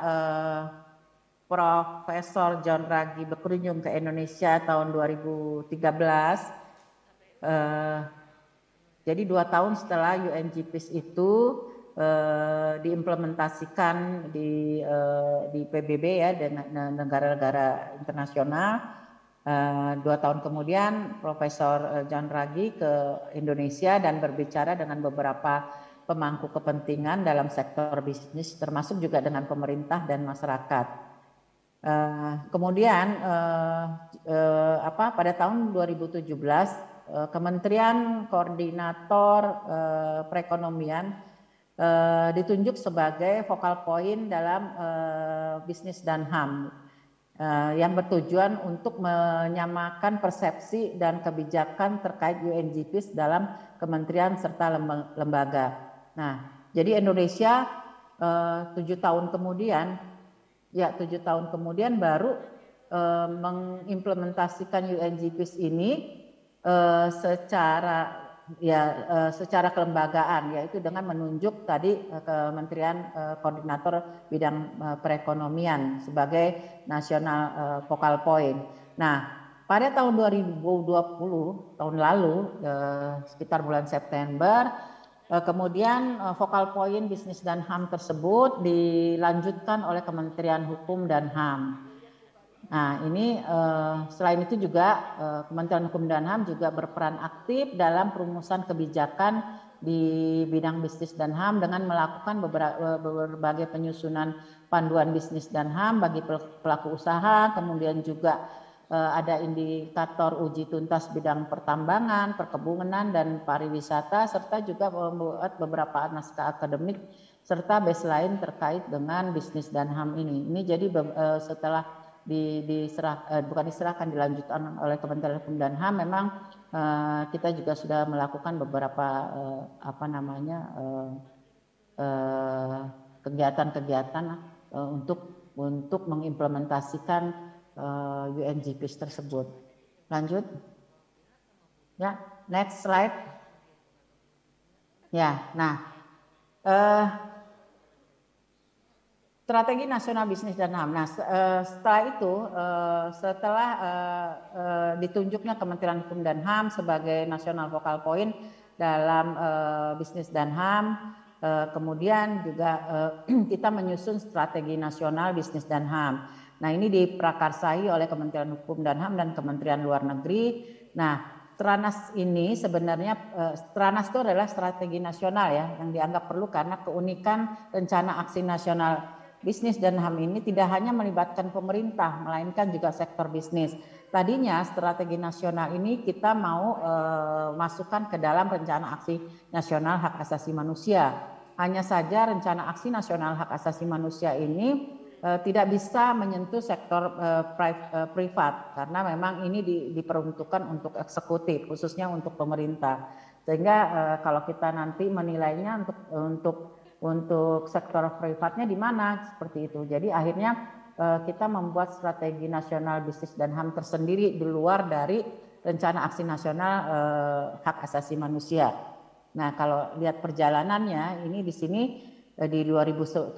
Profesor John Ruggie berkunjung ke Indonesia tahun 2013. Jadi 2 tahun setelah UNGPIS itu diimplementasikan di PBB ya dengan negara-negara internasional. 2 tahun kemudian Profesor John Ruggie ke Indonesia dan berbicara dengan beberapa pemangku kepentingan dalam sektor bisnis, termasuk juga dengan pemerintah dan masyarakat. Kemudian pada tahun 2017 Kementerian Koordinator Perekonomian ditunjuk sebagai focal point dalam bisnis dan HAM yang bertujuan untuk menyamakan persepsi dan kebijakan terkait UNGPIS dalam kementerian serta lembaga. Nah, jadi Indonesia 7 tahun kemudian baru mengimplementasikan UNGPIS ini secara kelembagaan, yaitu dengan menunjuk tadi Kementerian Koordinator Bidang Perekonomian sebagai nasional focal point. Nah, pada tahun 2020 tahun lalu sekitar bulan September, kemudian focal point bisnis dan HAM tersebut dilanjutkan oleh Kementerian Hukum dan HAM. Nah, ini selain itu juga Kementerian Hukum dan HAM juga berperan aktif dalam perumusan kebijakan di bidang bisnis dan HAM dengan melakukan berbagai penyusunan panduan bisnis dan HAM bagi pelaku usaha, kemudian juga ada indikator uji tuntas bidang pertambangan, perkebunan dan pariwisata, serta juga membuat beberapa naskah akademik serta baseline terkait dengan bisnis dan HAM ini. Ini jadi setelah dilanjutkan oleh Kementerian Hukum dan HAM, memang kita juga sudah melakukan beberapa kegiatan-kegiatan untuk mengimplementasikan UNGPIS tersebut. Lanjut. Ya, next slide. Ya, nah, strategi nasional bisnis dan HAM. Nah, setelah itu, setelah ditunjuknya Kementerian Hukum dan HAM sebagai nasional focal point dalam bisnis dan HAM, kemudian juga kita menyusun strategi nasional bisnis dan HAM. Nah, ini diprakarsai oleh Kementerian Hukum dan HAM dan Kementerian Luar Negeri. Nah, Stranas ini sebenarnya Stranas itu adalah strategi nasional ya yang dianggap perlu karena keunikan rencana aksi nasional bisnis dan HAM ini tidak hanya melibatkan pemerintah melainkan juga sektor bisnis. Tadinya strategi nasional ini kita mau masukkan ke dalam rencana aksi nasional hak asasi manusia. Hanya saja rencana aksi nasional hak asasi manusia ini tidak bisa menyentuh sektor privat karena memang ini diperuntukkan untuk eksekutif, khususnya untuk pemerintah. Sehingga kalau kita nanti menilainya untuk sektor privatnya di mana seperti itu. Jadi akhirnya kita membuat strategi nasional bisnis dan HAM tersendiri di luar dari rencana aksi nasional hak asasi manusia. Nah, kalau lihat perjalanannya ini di sini di 2017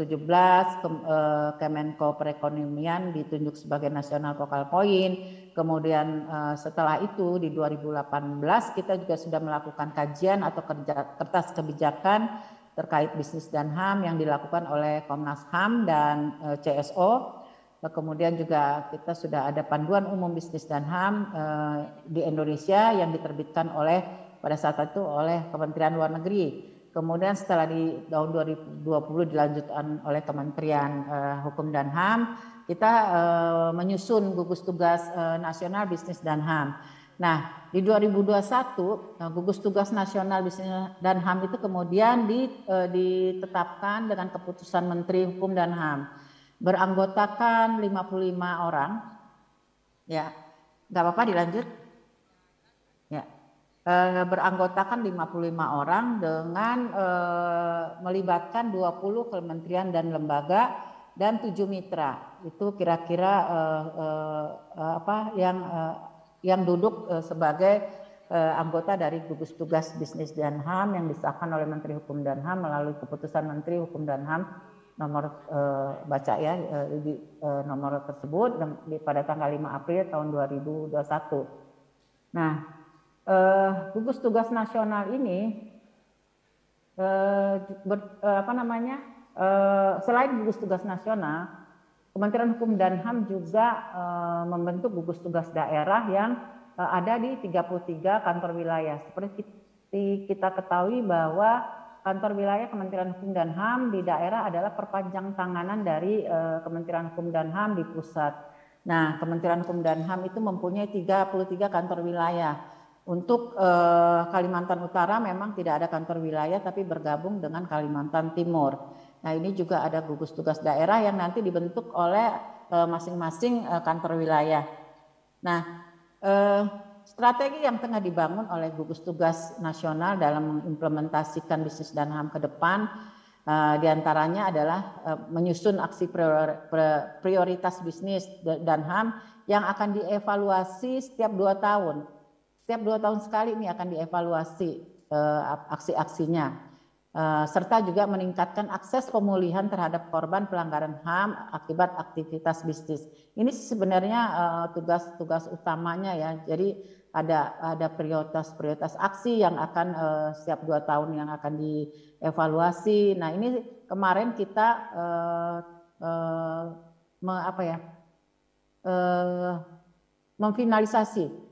Kemenko Perekonomian ditunjuk sebagai nasional focal point. Kemudian setelah itu di 2018 kita juga sudah melakukan kajian atau kertas kebijakan terkait bisnis dan HAM yang dilakukan oleh Komnas HAM dan CSO. Kemudian juga kita sudah ada panduan umum bisnis dan HAM di Indonesia yang diterbitkan pada saat itu oleh Kementerian Luar Negeri. Kemudian setelah di tahun 2020 dilanjutkan oleh Kementerian Hukum dan HAM, kita menyusun gugus tugas nasional bisnis dan HAM. Nah, di 2021 gugus tugas nasional bisnis dan HAM itu kemudian ditetapkan dengan keputusan Menteri Hukum dan HAM. Beranggotakan 55 orang. Ya, nggak apa-apa dilanjut. Ya. Beranggotakan 55 orang dengan melibatkan 20 kementerian dan lembaga dan 7 mitra. Itu kira-kira yang duduk sebagai anggota dari gugus tugas bisnis dan HAM yang disahkan oleh Menteri Hukum dan HAM melalui keputusan Menteri Hukum dan HAM nomor baca ya nomor tersebut pada tanggal 5 April tahun 2021. Nah, gugus tugas nasional ini selain gugus tugas nasional, Kementerian Hukum dan HAM juga membentuk gugus tugas daerah yang ada di 33 kantor wilayah. Seperti kita ketahui bahwa kantor wilayah Kementerian Hukum dan HAM di daerah adalah perpanjang tanganan dari Kementerian Hukum dan HAM di pusat. Nah, Kementerian Hukum dan HAM itu mempunyai 33 kantor wilayah. Untuk Kalimantan Utara memang tidak ada kantor wilayah tapi bergabung dengan Kalimantan Timur. Nah, ini juga ada gugus tugas daerah yang nanti dibentuk oleh masing-masing kantor wilayah. Nah, strategi yang tengah dibangun oleh gugus tugas nasional dalam mengimplementasikan bisnis dan HAM ke depan diantaranya adalah menyusun aksi prioritas bisnis dan HAM yang akan dievaluasi setiap 2 tahun. Setiap 2 tahun sekali ini akan dievaluasi aksi-aksinya, serta juga meningkatkan akses pemulihan terhadap korban pelanggaran HAM akibat aktivitas bisnis. Ini sebenarnya tugas-tugas utamanya ya. Jadi ada prioritas aksi yang akan setiap 2 tahun yang akan dievaluasi. Nah, ini kemarin kita memfinalisasi.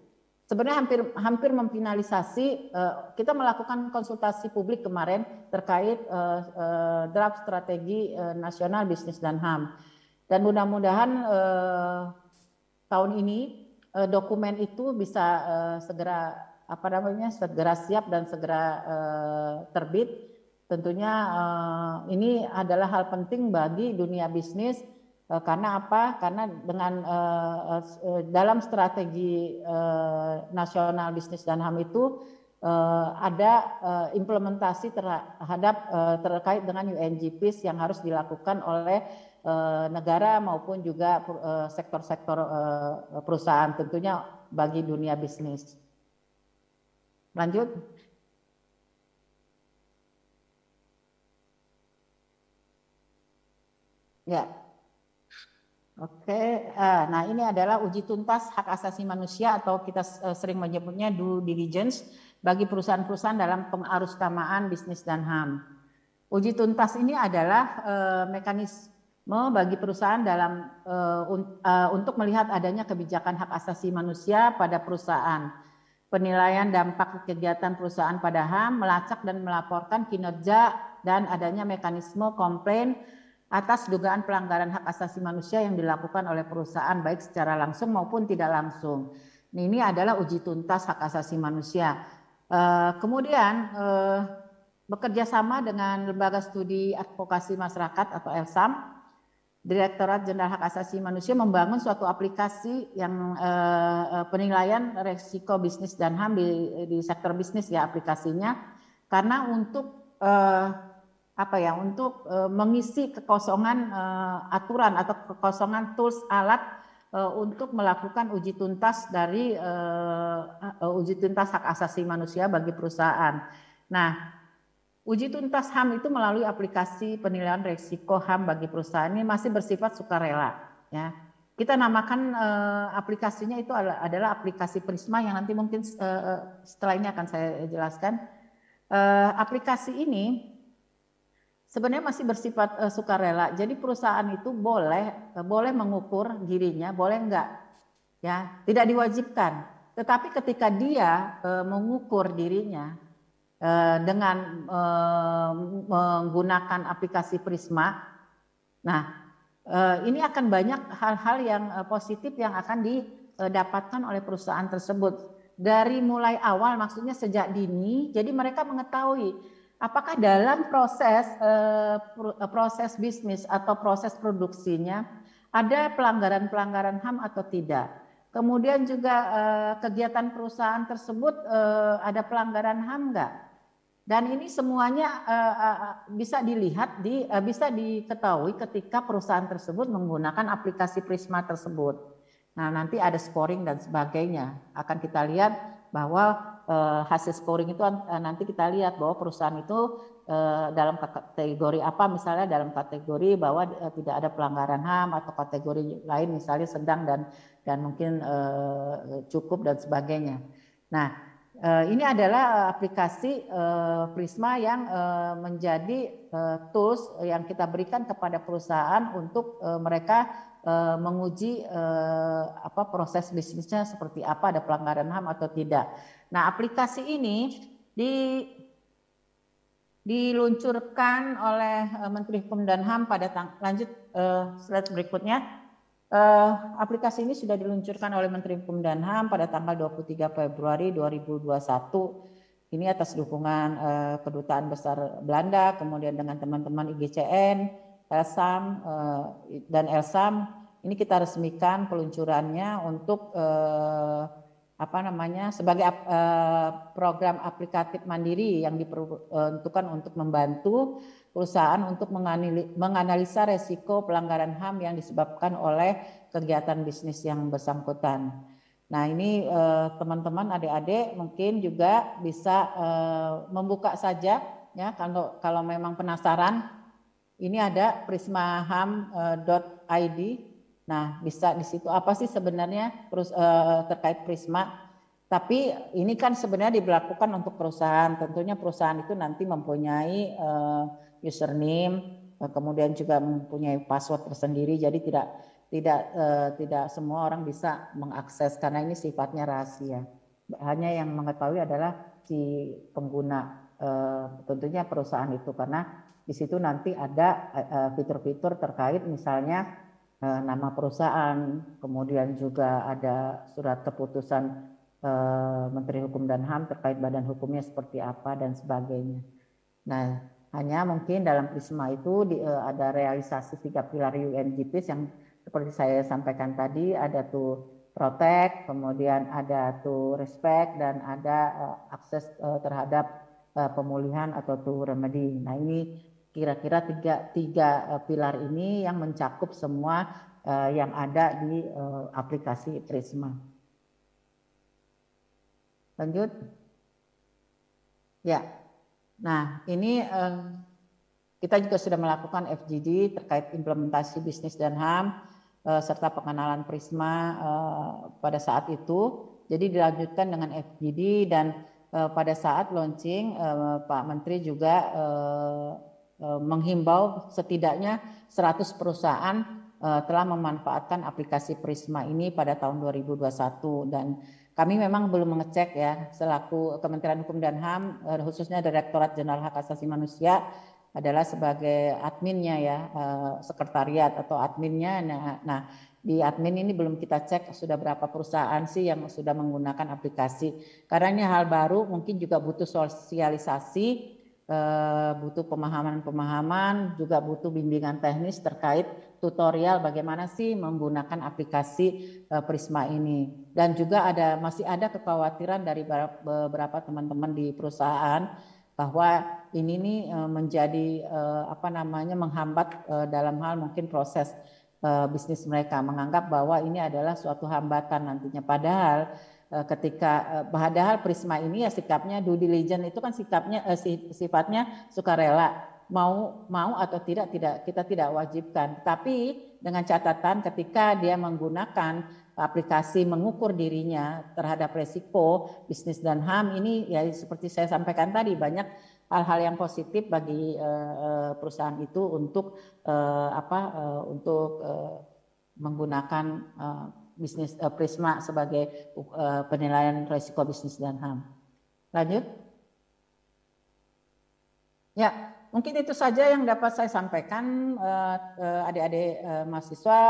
Sebenarnya hampir memfinalisasi. Kita melakukan konsultasi publik kemarin terkait draft strategi nasional bisnis dan HAM. Dan mudah-mudahan tahun ini dokumen itu bisa segera siap dan segera terbit. Tentunya ini adalah hal penting bagi dunia bisnis. Karena apa? Karena dengan dalam strategi nasional bisnis dan HAM itu ada implementasi terkait dengan UNGPs yang harus dilakukan oleh negara maupun juga sektor-sektor perusahaan, tentunya bagi dunia bisnis. Lanjut. Ya. Oke, nah ini adalah uji tuntas hak asasi manusia atau kita sering menyebutnya due diligence bagi perusahaan-perusahaan dalam pengarusutamaan bisnis dan HAM. Uji tuntas ini adalah mekanisme bagi perusahaan dalam untuk melihat adanya kebijakan hak asasi manusia pada perusahaan, penilaian dampak kegiatan perusahaan pada HAM, melacak dan melaporkan kinerja dan adanya mekanisme komplain atas dugaan pelanggaran hak asasi manusia yang dilakukan oleh perusahaan baik secara langsung maupun tidak langsung. Ini adalah uji tuntas hak asasi manusia. Kemudian bekerja sama dengan Lembaga Studi Advokasi Masyarakat atau LSAM, Direktorat Jenderal Hak Asasi Manusia membangun suatu aplikasi yang penilaian resiko bisnis dan HAM di sektor bisnis ya aplikasinya, karena untuk untuk mengisi kekosongan aturan atau kekosongan tools alat untuk melakukan uji tuntas dari uji tuntas hak asasi manusia bagi perusahaan. Nah, uji tuntas HAM itu melalui aplikasi penilaian risiko HAM bagi perusahaan ini masih bersifat sukarela. Ya, kita namakan aplikasinya itu adalah aplikasi Prisma yang nanti mungkin setelah ini akan saya jelaskan. Aplikasi ini sebenarnya masih bersifat sukarela. Jadi perusahaan itu boleh mengukur dirinya, boleh enggak, ya tidak diwajibkan. Tetapi ketika dia mengukur dirinya dengan menggunakan aplikasi Prisma, nah ini akan banyak hal-hal yang positif yang akan didapatkan oleh perusahaan tersebut dari mulai awal, maksudnya sejak dini. Jadi mereka mengetahui apakah dalam proses bisnis atau proses produksinya ada pelanggaran-pelanggaran HAM atau tidak. Kemudian juga kegiatan perusahaan tersebut ada pelanggaran HAM enggak? Dan ini semuanya bisa dilihat, bisa diketahui ketika perusahaan tersebut menggunakan aplikasi Prisma tersebut. Nah, nanti ada scoring dan sebagainya. Akan kita lihat bahwa hasil scoring itu nanti kita lihat bahwa perusahaan itu dalam kategori apa, misalnya dalam kategori bahwa tidak ada pelanggaran HAM, atau kategori lain misalnya sedang dan mungkin cukup dan sebagainya. Nah, ini adalah aplikasi Prisma yang menjadi tools yang kita berikan kepada perusahaan untuk mereka menguji proses bisnisnya seperti apa, ada pelanggaran HAM atau tidak. Nah, aplikasi ini diluncurkan oleh Menteri Hukum dan HAM pada lanjut slide berikutnya. Aplikasi ini sudah diluncurkan oleh Menteri Hukum dan HAM pada tanggal 23 Februari 2021. Ini atas dukungan Kedutaan Besar Belanda, kemudian dengan teman-teman IGCN, Elsam dan Elsam. Ini kita resmikan peluncurannya untuk sebagai program aplikatif mandiri yang diperuntukkan untuk membantu perusahaan untuk menganalisa resiko pelanggaran HAM yang disebabkan oleh kegiatan bisnis yang bersangkutan. Nah, ini teman-teman adik-adik mungkin juga bisa membuka saja ya, kalau memang penasaran. Ini ada prismaham.id. Nah, bisa di situ apa sih sebenarnya terkait Prisma. Tapi ini kan sebenarnya diberlakukan untuk perusahaan. Tentunya perusahaan itu nanti mempunyai username, kemudian juga mempunyai password tersendiri. Jadi tidak semua orang bisa mengakses karena ini sifatnya rahasia. Hanya yang mengetahui adalah si pengguna, tentunya perusahaan itu, karena di situ nanti ada fitur-fitur terkait misalnya nama perusahaan, kemudian juga ada surat keputusan Menteri Hukum dan HAM terkait badan hukumnya seperti apa dan sebagainya. Nah, hanya mungkin dalam Prisma itu ada realisasi 3 pilar UNGPs yang seperti saya sampaikan tadi, ada tuh protect, kemudian ada tuh respect, dan ada akses terhadap pemulihan atau tuh remedy. Nah, ini kira-kira tiga pilar ini yang mencakup semua yang ada di aplikasi Prisma. Lanjut. Ya. Nah, ini kita juga sudah melakukan FGD terkait implementasi bisnis dan HAM serta pengenalan Prisma pada saat itu. Jadi dilanjutkan dengan FGD, dan pada saat launching Pak Menteri juga menghimbau setidaknya 100 perusahaan telah memanfaatkan aplikasi Prisma ini pada tahun 2021, dan kami memang belum mengecek ya, selaku Kementerian Hukum dan HAM, khususnya Direktorat Jenderal Hak Asasi Manusia adalah sebagai adminnya ya, sekretariat atau adminnya. Nah, di admin ini belum kita cek sudah berapa perusahaan sih yang sudah menggunakan aplikasi. Karena ini hal baru, mungkin juga butuh sosialisasi, butuh pemahaman-pemahaman, juga butuh bimbingan teknis terkait tutorial bagaimana sih menggunakan aplikasi Prisma ini. Dan juga masih ada kekhawatiran dari beberapa teman-teman di perusahaan bahwa ini nih menjadi menghambat dalam hal mungkin proses bisnis mereka, menganggap bahwa ini adalah suatu hambatan nantinya. Padahal padahal Prisma ini ya sikapnya due diligence itu kan sifatnya sukarela, mau atau tidak kita tidak wajibkan. Tapi dengan catatan ketika dia menggunakan aplikasi mengukur dirinya terhadap resiko bisnis dan HAM ini, ya seperti saya sampaikan tadi, banyak hal-hal yang positif bagi perusahaan itu untuk menggunakan bisnis Prisma sebagai penilaian risiko bisnis dan HAM. Lanjut. Ya, mungkin itu saja yang dapat saya sampaikan, adik-adik mahasiswa.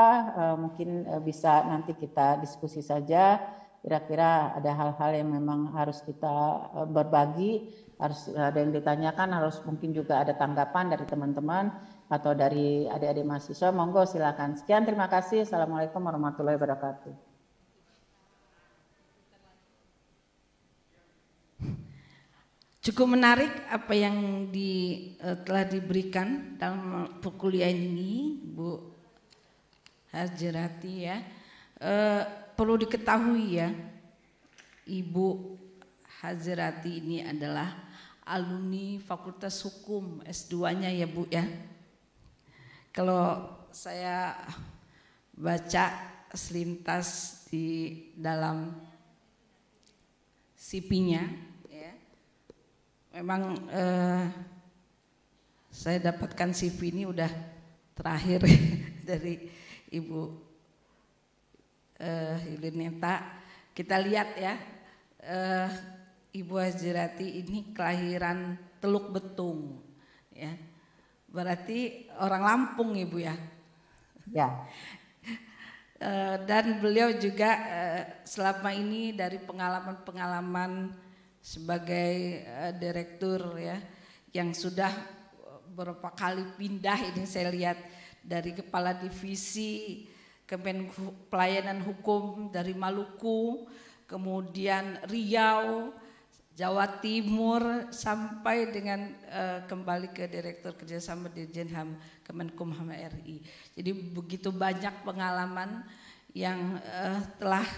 Mungkin bisa nanti kita diskusi saja. Kira-kira ada hal-hal yang memang harus kita berbagi, harus ada yang ditanyakan, harus mungkin juga ada tanggapan dari teman-teman atau dari adik-adik mahasiswa. Monggo silakan. Sekian, terima kasih. Assalamualaikum warahmatullahi wabarakatuh. Cukup menarik apa yang telah diberikan dalam perkuliahan ini, Bu Hajirati ya. Perlu diketahui ya, Ibu Hajrati ini adalah alumni Fakultas Hukum S2-nya ya Bu ya. Kalau saya baca selintas di dalam CV-nya ya, memang saya dapatkan CV ini udah terakhir dari Ibu Yulineta. Kita lihat ya, Ibu Hajrati ini kelahiran Teluk Betung ya. Berarti orang Lampung Ibu ya. Ya. Dan beliau juga selama ini dari pengalaman-pengalaman sebagai direktur ya, yang sudah beberapa kali pindah, ini saya lihat dari kepala divisi Kemenhub Pelayanan Hukum dari Maluku, kemudian Riau, Jawa Timur, sampai dengan kembali ke Direktur Kerjasama Dirjen HAM Kemenkumham RI. Jadi begitu banyak pengalaman yang telah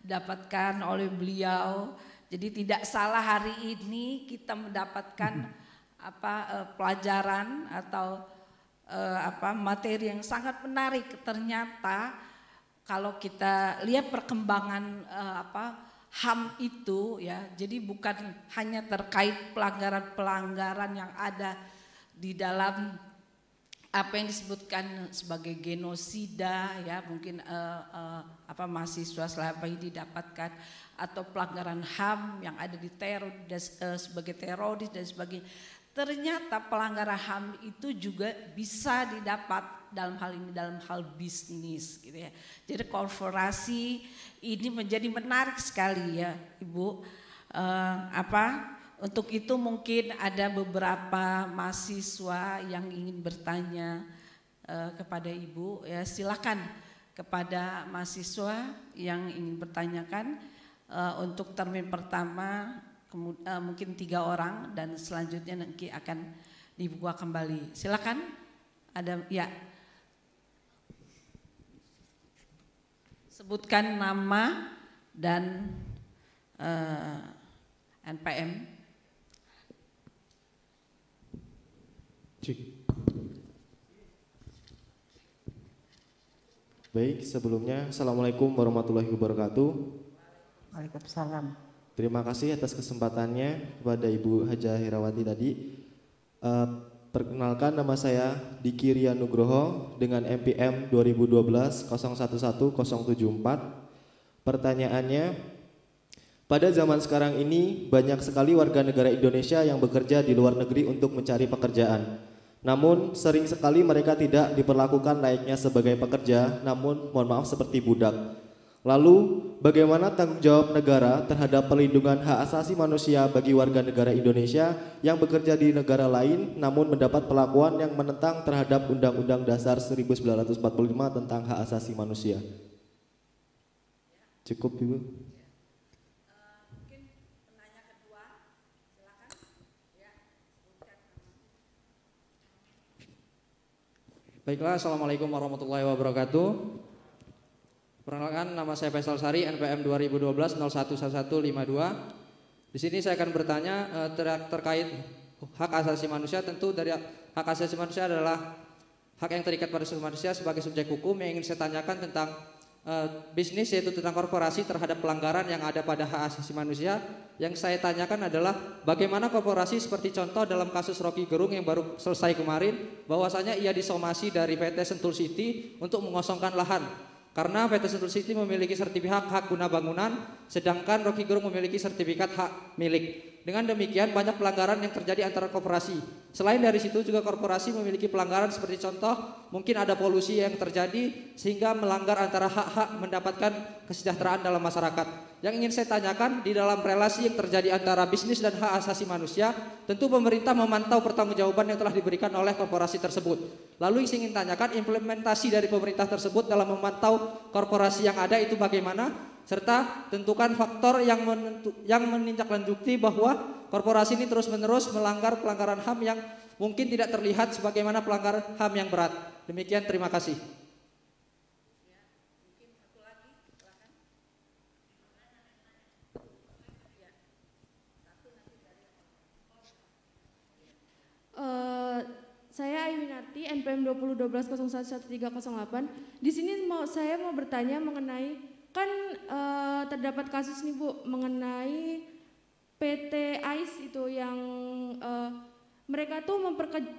dapatkan oleh beliau. Jadi tidak salah hari ini kita mendapatkan pelajaran atau materi yang sangat menarik. Ternyata kalau kita lihat perkembangan HAM itu ya, jadi bukan hanya terkait pelanggaran-pelanggaran yang ada di dalam apa yang disebutkan sebagai genosida ya, mungkin mahasiswa selama ini didapatkan, atau pelanggaran HAM yang ada di sebagai teroris dan sebagainya. Ternyata pelanggaran HAM itu juga bisa didapat dalam hal ini, dalam hal bisnis gitu ya. Jadi korporasi ini menjadi menarik sekali ya Ibu. Untuk itu mungkin ada beberapa mahasiswa yang ingin bertanya kepada Ibu ya, silakan kepada mahasiswa yang ingin bertanyakan untuk termin pertama mungkin 3 orang dan selanjutnya nanti akan dibuka kembali. Silakan, ada ya. Sebutkan nama dan NPM. Baik, sebelumnya Assalamualaikum warahmatullahi wabarakatuh. Waalaikumsalam. Terima kasih atas kesempatannya kepada Ibu Hajah Herawati tadi. Perkenalkan, nama saya Diki Rian Nugroho dengan MPM 2012 011074. Pertanyaannya, pada zaman sekarang ini banyak sekali warga negara Indonesia yang bekerja di luar negeri untuk mencari pekerjaan. Namun sering sekali mereka tidak diperlakukan layaknya sebagai pekerja, namun mohon maaf seperti budak. Lalu, bagaimana tanggung jawab negara terhadap perlindungan hak asasi manusia bagi warga negara Indonesia yang bekerja di negara lain namun mendapat perlakuan yang menentang terhadap Undang-Undang Dasar 1945 tentang hak asasi manusia? Cukup, Ibu. Mungkin penanya kedua, silakan. Ya, Baiklah, Assalamualaikum warahmatullahi wabarakatuh. Perkenalkan, nama saya Faisal Sari, NPM 2012 011152. Di sini saya akan bertanya terkait hak asasi manusia. Tentu dari hak asasi manusia adalah hak yang terikat pada manusia sebagai subjek hukum. Yang ingin saya tanyakan tentang bisnis, yaitu tentang korporasi terhadap pelanggaran yang ada pada hak asasi manusia. Yang saya tanyakan adalah bagaimana korporasi seperti contoh dalam kasus Rocky Gerung yang baru selesai kemarin, bahwasanya ia disomasi dari PT Sentul City untuk mengosongkan lahan. Karena PT Sentul City memiliki sertifikat hak guna bangunan, sedangkan Rocky Gerung memiliki sertifikat hak milik. Dengan demikian banyak pelanggaran yang terjadi antara korporasi. Selain dari situ juga korporasi memiliki pelanggaran seperti contoh mungkin ada polusi yang terjadi sehingga melanggar antara hak-hak mendapatkan kesejahteraan dalam masyarakat. Yang ingin saya tanyakan, di dalam relasi yang terjadi antara bisnis dan hak asasi manusia, tentu pemerintah memantau pertanggungjawaban yang telah diberikan oleh korporasi tersebut. Lalu yang saya ingin tanyakan, implementasi dari pemerintah tersebut dalam memantau korporasi yang ada itu bagaimana? Serta tentukan faktor yang menindaklanjuti bahwa korporasi ini terus-menerus melanggar pelanggaran HAM yang mungkin tidak terlihat sebagaimana pelanggaran HAM yang berat. Demikian, terima kasih. Sumiati, NPM 2012011308. Di sini saya mau bertanya mengenai, kan terdapat kasus nih Bu, mengenai PT AIS itu yang mereka tuh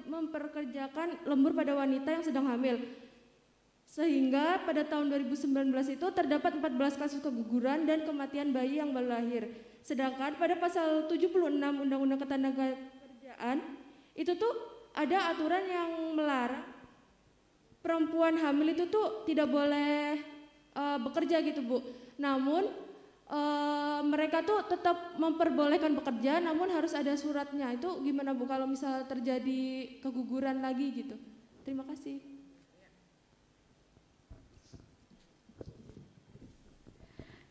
memperkerjakan lembur pada wanita yang sedang hamil. Sehingga pada tahun 2019 itu terdapat 14 kasus keguguran dan kematian bayi yang baru lahir. Sedangkan pada pasal 76 Undang-Undang Ketenagakerjaan itu tuh ada aturan yang melarang perempuan hamil itu tuh tidak boleh bekerja gitu Bu. Namun mereka tuh tetap memperbolehkan bekerja, namun harus ada suratnya. Itu gimana Bu kalau misal terjadi keguguran lagi gitu? Terima kasih.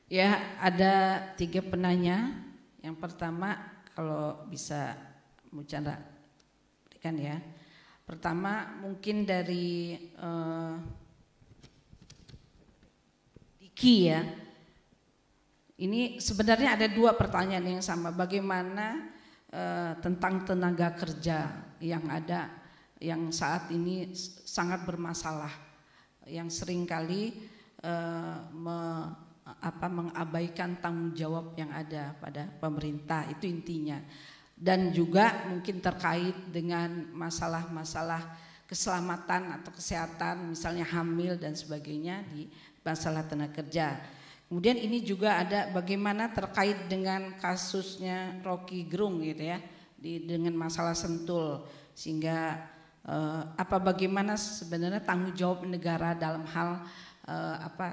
Ya, ada 3 penanya. Yang pertama, kalau bisa Bu Chandra berikan ya. Pertama mungkin dari Diki ya. Ini sebenarnya ada 2 pertanyaan yang sama. Bagaimana tentang tenaga kerja yang ada, yang saat ini sangat bermasalah, yang seringkali mengabaikan tanggung jawab yang ada pada pemerintah, itu intinya. Dan juga mungkin terkait dengan masalah-masalah keselamatan atau kesehatan, misalnya hamil dan sebagainya di masalah tenaga kerja. Kemudian ini juga ada bagaimana terkait dengan kasusnya Rocky Gerung gitu ya, dengan masalah Sentul, sehingga bagaimana sebenarnya tanggung jawab negara dalam hal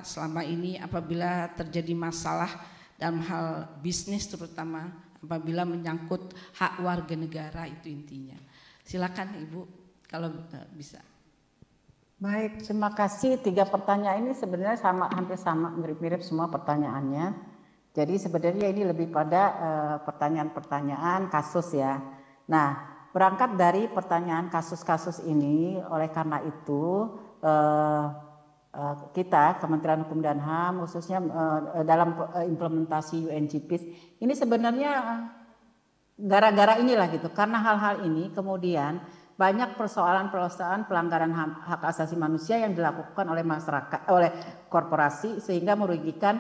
selama ini apabila terjadi masalah dalam hal bisnis, terutama apabila menyangkut hak warga negara, itu intinya. Silakan Ibu kalau bisa. Baik, terima kasih. 3 pertanyaan ini sebenarnya hampir sama, mirip-mirip semua pertanyaannya. Jadi sebenarnya ini lebih pada pertanyaan-pertanyaan kasus ya. Nah, berangkat dari pertanyaan kasus-kasus ini, oleh karena itu kita Kementerian Hukum dan HAM khususnya dalam implementasi UNGPIS ini sebenarnya gara-gara inilah gitu, karena hal-hal ini kemudian banyak persoalan-persoalan pelanggaran hak asasi manusia yang dilakukan oleh masyarakat, oleh korporasi, sehingga merugikan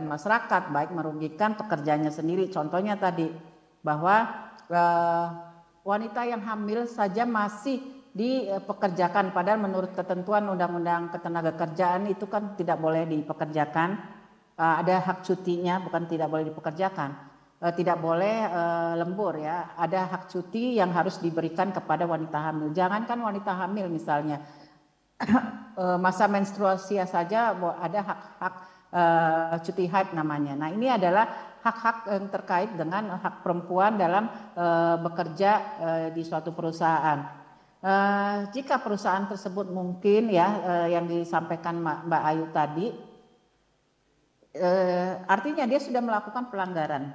masyarakat, baik merugikan pekerjanya sendiri. Contohnya tadi bahwa wanita yang hamil saja masih dipekerjakan, padahal menurut ketentuan Undang-Undang Ketenagakerjaan itu kan tidak boleh dipekerjakan, ada hak cutinya, bukan tidak boleh dipekerjakan. Tidak boleh lembur ya, ada hak cuti yang harus diberikan kepada wanita hamil. Jangankan wanita hamil misalnya, masa menstruasi saja ada hak cuti haid namanya. Nah ini adalah hak-hak yang terkait dengan hak perempuan dalam bekerja di suatu perusahaan. Jika perusahaan tersebut mungkin ya yang disampaikan Mbak Ayu tadi, artinya dia sudah melakukan pelanggaran.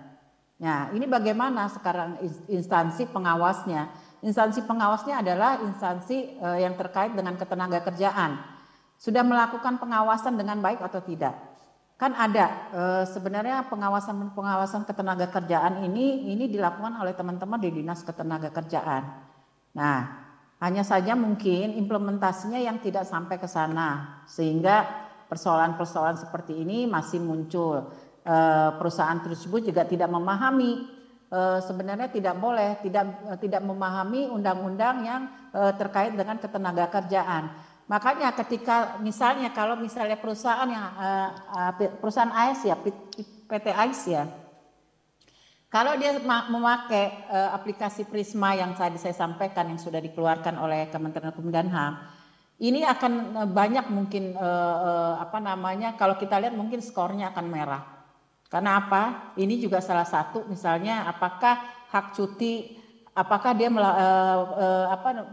Nah, ini bagaimana sekarang instansi pengawasnya? Instansi pengawasnya adalah instansi yang terkait dengan ketenagakerjaan. Sudah melakukan pengawasan dengan baik atau tidak? Kan ada sebenarnya pengawasan ketenagakerjaan ini dilakukan oleh teman-teman di Dinas Ketenagakerjaan. Nah, hanya saja mungkin implementasinya yang tidak sampai ke sana, sehingga persoalan-persoalan seperti ini masih muncul. Perusahaan tersebut juga tidak memahami, sebenarnya tidak boleh, tidak memahami undang-undang yang terkait dengan ketenagakerjaan. Makanya ketika misalnya kalau misalnya perusahaan yang perusahaan AIS ya, PT AIS ya, kalau dia memakai aplikasi Prisma yang tadi saya sampaikan yang sudah dikeluarkan oleh Kementerian Hukum dan HAM, ini akan banyak mungkin kalau kita lihat mungkin skornya akan merah. Karena apa? Ini juga salah satu misalnya apakah hak cuti, apakah dia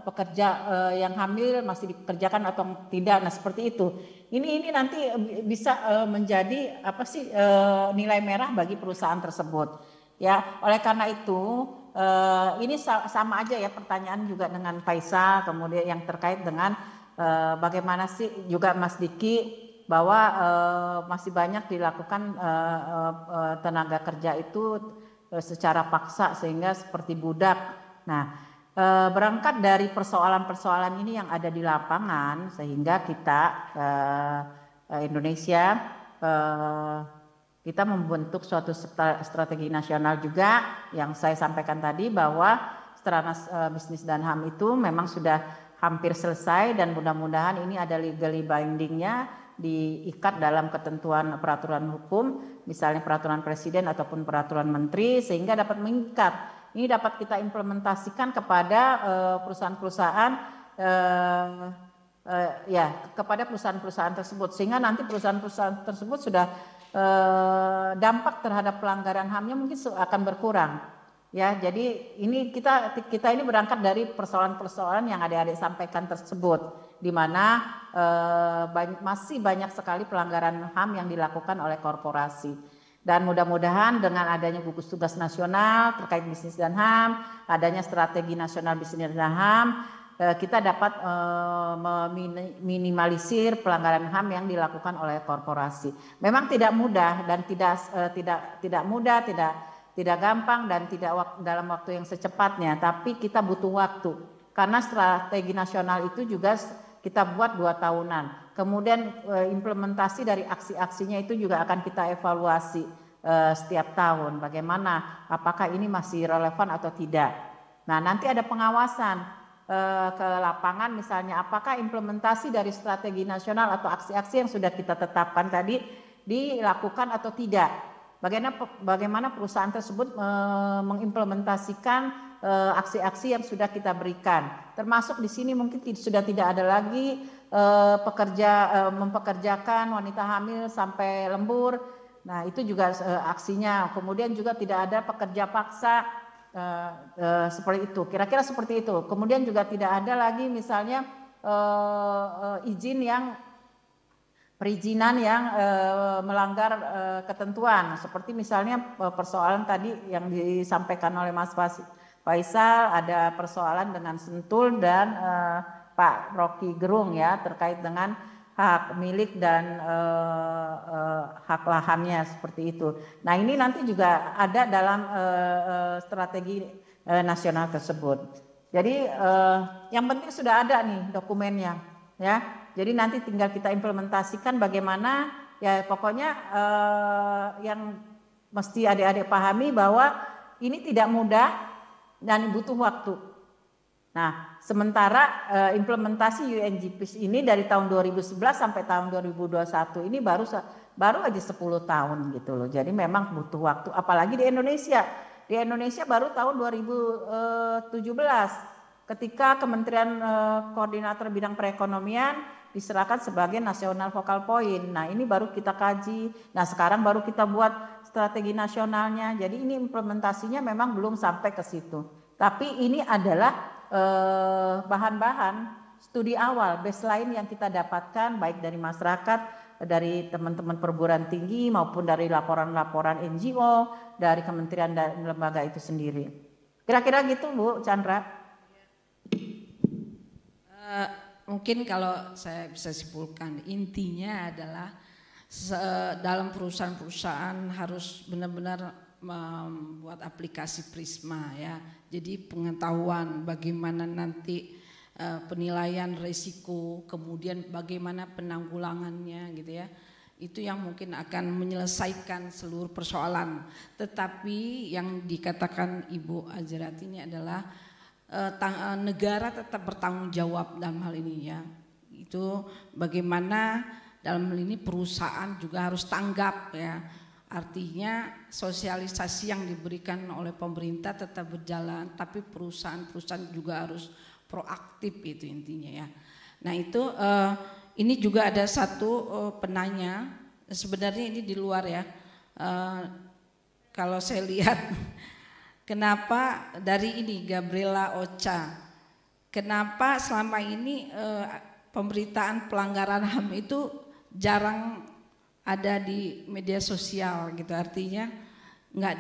pekerja yang hamil masih dipekerjakan atau tidak. Nah seperti itu. Ini nanti bisa menjadi nilai merah bagi perusahaan tersebut. Ya, oleh karena itu ini sama aja ya pertanyaan juga dengan Faisal, kemudian yang terkait dengan bagaimana sih juga Mas Diki, bahwa masih banyak dilakukan tenaga kerja itu secara paksa sehingga seperti budak. Nah, berangkat dari persoalan-persoalan ini yang ada di lapangan, sehingga kita Indonesia kita membentuk suatu strategi nasional juga yang saya sampaikan tadi, bahwa Stranas Bisnis dan HAM itu memang sudah hampir selesai, dan mudah-mudahan ini ada legally bindingnya, diikat dalam ketentuan peraturan hukum, misalnya peraturan presiden ataupun peraturan menteri, sehingga dapat mengikat. Ini dapat kita implementasikan kepada perusahaan-perusahaan kepada perusahaan-perusahaan tersebut, sehingga nanti perusahaan-perusahaan tersebut sudah dampak terhadap pelanggaran HAM-nya mungkin akan berkurang. Ya, jadi ini kita ini berangkat dari persoalan-persoalan yang adik-adik sampaikan tersebut, di mana masih banyak sekali pelanggaran HAM yang dilakukan oleh korporasi. Dan mudah-mudahan dengan adanya gugus tugas nasional terkait bisnis dan HAM, adanya strategi nasional bisnis dan HAM, kita dapat meminimalisir pelanggaran HAM yang dilakukan oleh korporasi. Memang tidak mudah dan tidak gampang dan tidak dalam waktu yang secepatnya, tapi kita butuh waktu karena strategi nasional itu juga kita buat 2 tahunan. Kemudian implementasi dari aksi-aksinya itu juga akan kita evaluasi setiap tahun, bagaimana, apakah ini masih relevan atau tidak. Nah, nanti ada pengawasan ke lapangan, misalnya apakah implementasi dari strategi nasional atau aksi-aksi yang sudah kita tetapkan tadi dilakukan atau tidak. Bagaimana perusahaan tersebut mengimplementasikan aksi-aksi yang sudah kita berikan. Termasuk di sini mungkin sudah tidak ada lagi mempekerjakan wanita hamil sampai lembur. Nah, itu juga aksinya. Kemudian juga tidak ada pekerja paksa seperti itu. Kira-kira seperti itu. Kemudian juga tidak ada lagi misalnya perizinan yang melanggar ketentuan, seperti misalnya persoalan tadi yang disampaikan oleh Mas Faisal, ada persoalan dengan Sentul dan Pak Rocky Gerung ya, terkait dengan hak milik dan hak lahannya seperti itu. Nah, ini nanti juga ada dalam strategi nasional tersebut. Jadi yang penting sudah ada nih dokumennya ya. Jadi nanti tinggal kita implementasikan bagaimana, ya pokoknya yang mesti adik-adik pahami bahwa ini tidak mudah dan butuh waktu. Nah, sementara implementasi UNGPs ini dari tahun 2011 sampai tahun 2021 ini baru aja 10 tahun gitu loh. Jadi memang butuh waktu, apalagi di Indonesia. Di Indonesia baru tahun 2017 ketika Kementerian Koordinator Bidang Perekonomian diserahkan sebagai National Focal Point. Nah, ini baru kita kaji. Nah, sekarang baru kita buat strategi nasionalnya. Jadi ini implementasinya memang belum sampai ke situ. Tapi ini adalah bahan-bahan studi awal, baseline yang kita dapatkan baik dari masyarakat, dari teman-teman perguruan tinggi maupun dari laporan-laporan NGO, dari kementerian dan lembaga itu sendiri. Kira-kira gitu, Bu Chandra. Mungkin kalau saya bisa simpulkan, intinya adalah dalam perusahaan-perusahaan harus benar-benar membuat aplikasi Prisma ya. Jadi pengetahuan bagaimana nanti penilaian risiko, kemudian bagaimana penanggulangannya gitu ya. Itu yang mungkin akan menyelesaikan seluruh persoalan. Tetapi yang dikatakan Ibu Azrati ini adalah negara tetap bertanggung jawab dalam hal ini ya. Itu bagaimana dalam hal ini perusahaan juga harus tanggap ya. Artinya sosialisasi yang diberikan oleh pemerintah tetap berjalan, tapi perusahaan-perusahaan juga harus proaktif, itu intinya ya. Nah itu ini juga ada satu penanya, sebenarnya ini di luar ya. Kalau saya lihat kenapa dari ini Gabriela Ocha, kenapa selama ini pemberitaan pelanggaran HAM itu jarang ada di media sosial gitu, artinya nggak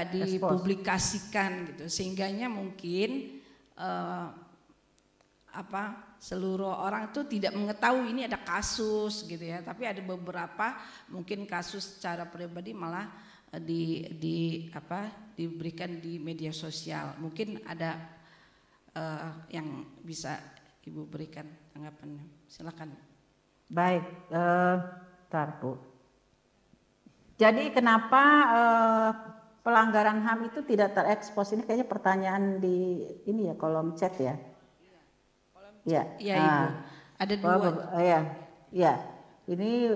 dipublikasikan gitu, sehingganya mungkin seluruh orang itu tidak mengetahui ini ada kasus gitu ya, tapi ada beberapa mungkin kasus secara pribadi malah diberikan di media sosial. Mungkin ada yang bisa Ibu berikan tanggapannya. Silakan. Baik, bentar Bu. Jadi kenapa pelanggaran HAM itu tidak terekspos? Ini kayaknya pertanyaan di ini ya, kolom chat ya. Iya. Iya Ibu. Ada dua. Iya. Ini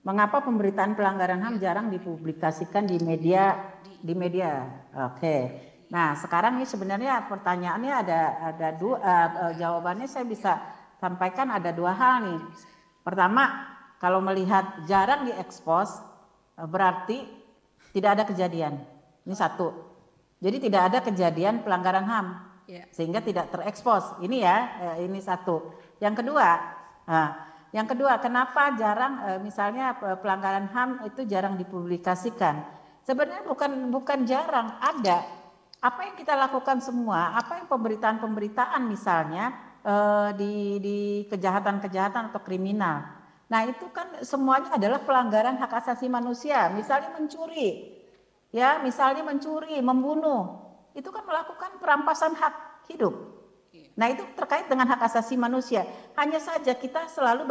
mengapa pemberitaan pelanggaran HAM jarang dipublikasikan di media? Oke. Nah, sekarang ini sebenarnya pertanyaannya ada dua, jawabannya saya bisa sampaikan ada dua hal nih. Pertama, kalau melihat jarang diekspos, berarti tidak ada kejadian. Ini satu. Jadi tidak ada kejadian pelanggaran HAM, sehingga tidak terekspos. Ini ya, ini satu. Yang kedua, kenapa jarang, misalnya pelanggaran HAM itu jarang dipublikasikan? Sebenarnya bukan jarang, ada. Apa yang kita lakukan semua, apa yang pemberitaan misalnya di kejahatan-kejahatan atau kriminal. Nah itu kan semuanya adalah pelanggaran hak asasi manusia. Misalnya mencuri, membunuh, itu kan melakukan perampasan hak hidup. Nah itu terkait dengan hak asasi manusia. Hanya saja kita selalu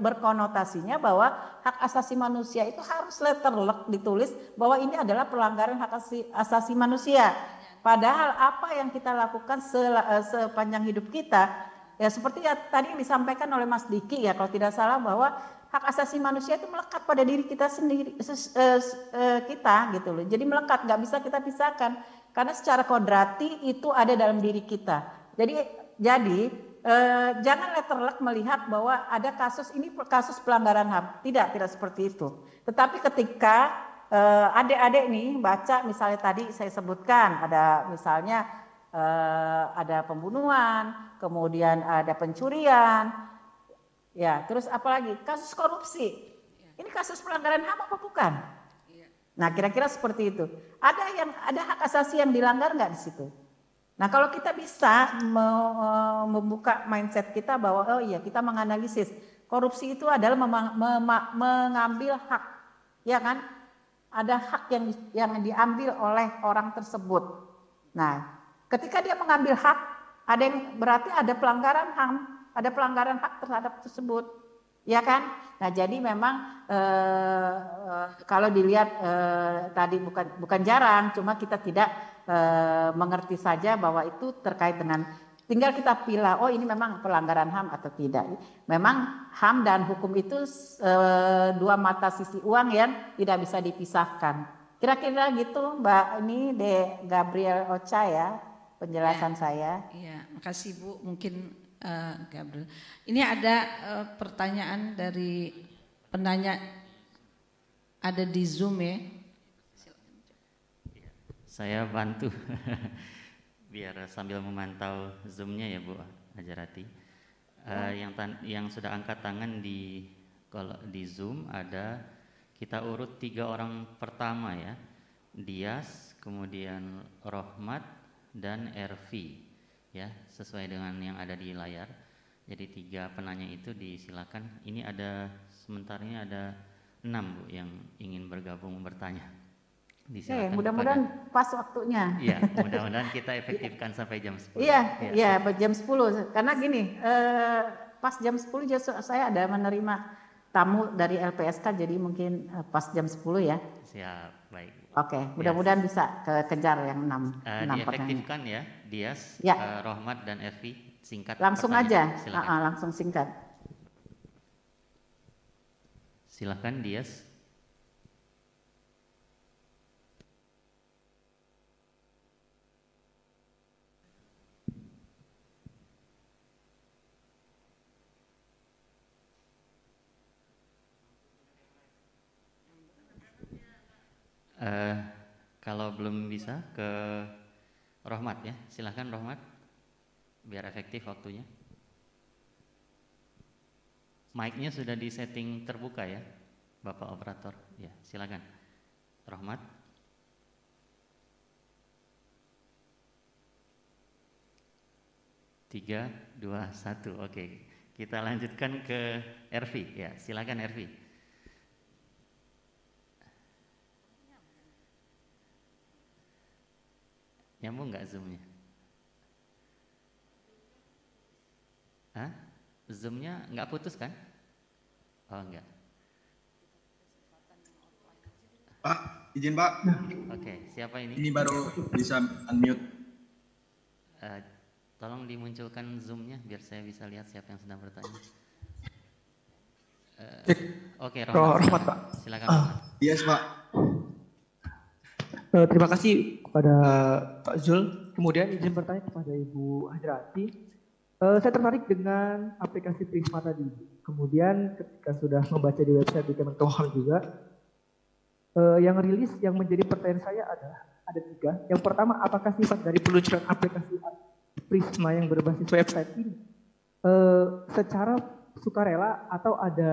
berkonotasinya bahwa hak asasi manusia itu harus letterlock ditulis bahwa ini adalah pelanggaran hak asasi manusia. Padahal apa yang kita lakukan sepanjang hidup kita, ya seperti tadi yang disampaikan oleh Mas Diki ya, kalau tidak salah, bahwa hak asasi manusia itu melekat pada diri kita sendiri, kita gitu loh. Jadi melekat, nggak bisa kita pisahkan karena secara kodrati itu ada dalam diri kita. Jadi jangan letterlock melihat bahwa ada kasus pelanggaran HAM. Tidak seperti itu. Tetapi ketika adik-adik nih baca, misalnya tadi saya sebutkan ada misalnya ada pembunuhan, kemudian ada pencurian, ya terus apalagi kasus korupsi. Ini kasus pelanggaran HAM apa bukan? Nah kira-kira seperti itu. Ada hak asasi yang dilanggar nggak di situ? Nah kalau kita bisa membuka mindset kita bahwa oh iya kita menganalisis korupsi itu adalah mengambil hak, ya kan? Ada hak yang diambil oleh orang tersebut. Nah, ketika dia mengambil hak, berarti ada pelanggaran HAM, ada pelanggaran hak terhadap tersebut, ya kan? Nah, jadi memang kalau dilihat tadi bukan jarang, cuma kita tidak mengerti saja bahwa itu terkait dengan tinggal kita pilih, oh ini memang pelanggaran HAM atau tidak. Memang HAM dan hukum itu dua mata sisi uang yang tidak bisa dipisahkan. Kira-kira gitu Mbak, ini De Gabriel Ocha ya penjelasan saya. Iya, makasih Bu. Mungkin Gabriel. Ini ada pertanyaan dari penanya ada di Zoom ya. Saya bantu. Biar sambil memantau Zoom-nya ya Bu Hajarati. Yang sudah angkat tangan di Zoom ada, kita urut 3 orang pertama ya, Dias, kemudian Rohmat dan Ervi ya, sesuai dengan yang ada di layar. Jadi 3 penanya itu disilakan. Ini sementaranya ada 6 Bu yang ingin bergabung bertanya. Mudah-mudahan pas waktunya. Iya, mudah-mudahan kita efektifkan sampai jam 10. Iya, jam 10. Karena gini, pas jam 10 saya ada menerima tamu dari LPSK, jadi mungkin pas jam 10 ya. Siap, baik. Oke, mudah-mudahan bisa kejar yang 6 diefektifkan ya, Dias, Rohmat dan Ervi, singkat. Langsung aja, langsung singkat. Silakan Dias. Kalau belum bisa ke Rohmat ya, silahkan Rohmat, biar efektif waktunya. Mic-nya sudah di setting terbuka ya, Bapak Operator. Ya, silakan Rohmat. Tiga, dua, satu. Oke, kita lanjutkan ke Ervi. Ya, silakan Ervi. Nyambung nggak Zoom-nya? Hah? Zoom-nya nggak putus kan? Oh enggak. Pak, izin Pak. Oke, siapa ini? Ini baru bisa unmute. Tolong dimunculkan Zoom-nya biar saya bisa lihat siapa yang sedang bertanya. Oke, Rahmat, Pak. Silakan. Rahmat. Yes, Pak. Terima kasih kepada Pak Zul. Kemudian izin bertanya kepada Ibu Hajrati. Saya tertarik dengan aplikasi Prisma tadi. Kemudian ketika sudah membaca di website di Kemenkumham juga, yang rilis yang menjadi pertanyaan saya adalah ada 3. Yang pertama, apakah sifat dari peluncuran aplikasi Prisma yang berbasis website ini secara sukarela atau ada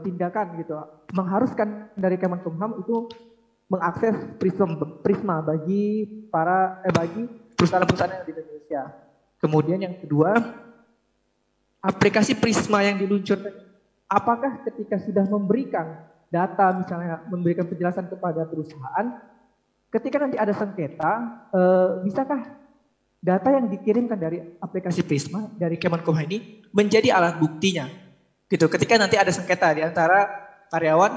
tindakan gitu mengharuskan dari Kemenkumham itu mengakses Prisma bagi bagi perusahaan-perusahaan yang di Indonesia. Kemudian yang kedua, aplikasi Prisma yang diluncurkan, apakah ketika sudah memberikan data, misalnya memberikan penjelasan kepada perusahaan, ketika nanti ada sengketa, bisakah data yang dikirimkan dari aplikasi Prisma dari Kemenkumham ini menjadi alat buktinya? Gitu. Ketika nanti ada sengketa di antara karyawan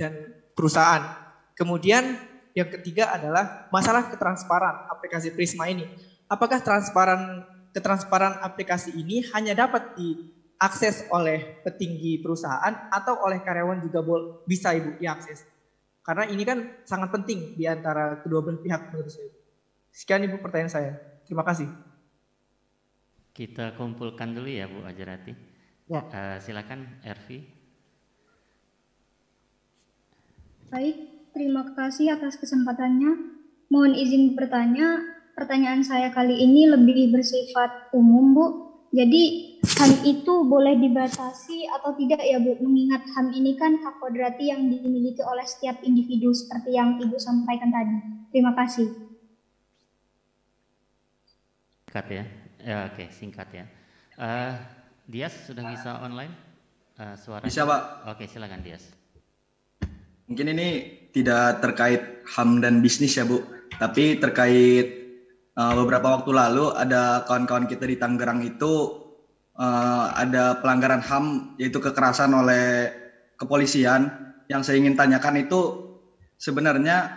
dan perusahaan. Kemudian yang ketiga adalah masalah ketransparan aplikasi Prisma ini. Apakah ketransparan aplikasi ini hanya dapat diakses oleh petinggi perusahaan atau oleh karyawan juga bisa Ibu diakses? Karena ini kan sangat penting di antara kedua belah pihak menurut saya. Sekian Ibu pertanyaan saya. Terima kasih. Kita kumpulkan dulu ya Bu Hajrati. Ya. Silakan Ervi. Baik, terima kasih atas kesempatannya. Mohon izin bertanya, pertanyaan saya kali ini lebih bersifat umum, Bu. Jadi HAM itu boleh dibatasi atau tidak ya, Bu? Mengingat HAM ini kan hak kodrati yang dimiliki oleh setiap individu seperti yang Ibu sampaikan tadi. Terima kasih. Singkat ya. Oke, singkat ya. Dias sudah bisa online suara? Bisa, Pak. Oke, silakan Dias. Mungkin ini tidak terkait HAM dan bisnis ya Bu, tapi terkait beberapa waktu lalu ada kawan-kawan kita di Tangerang itu ada pelanggaran HAM yaitu kekerasan oleh kepolisian. Yang saya ingin tanyakan itu sebenarnya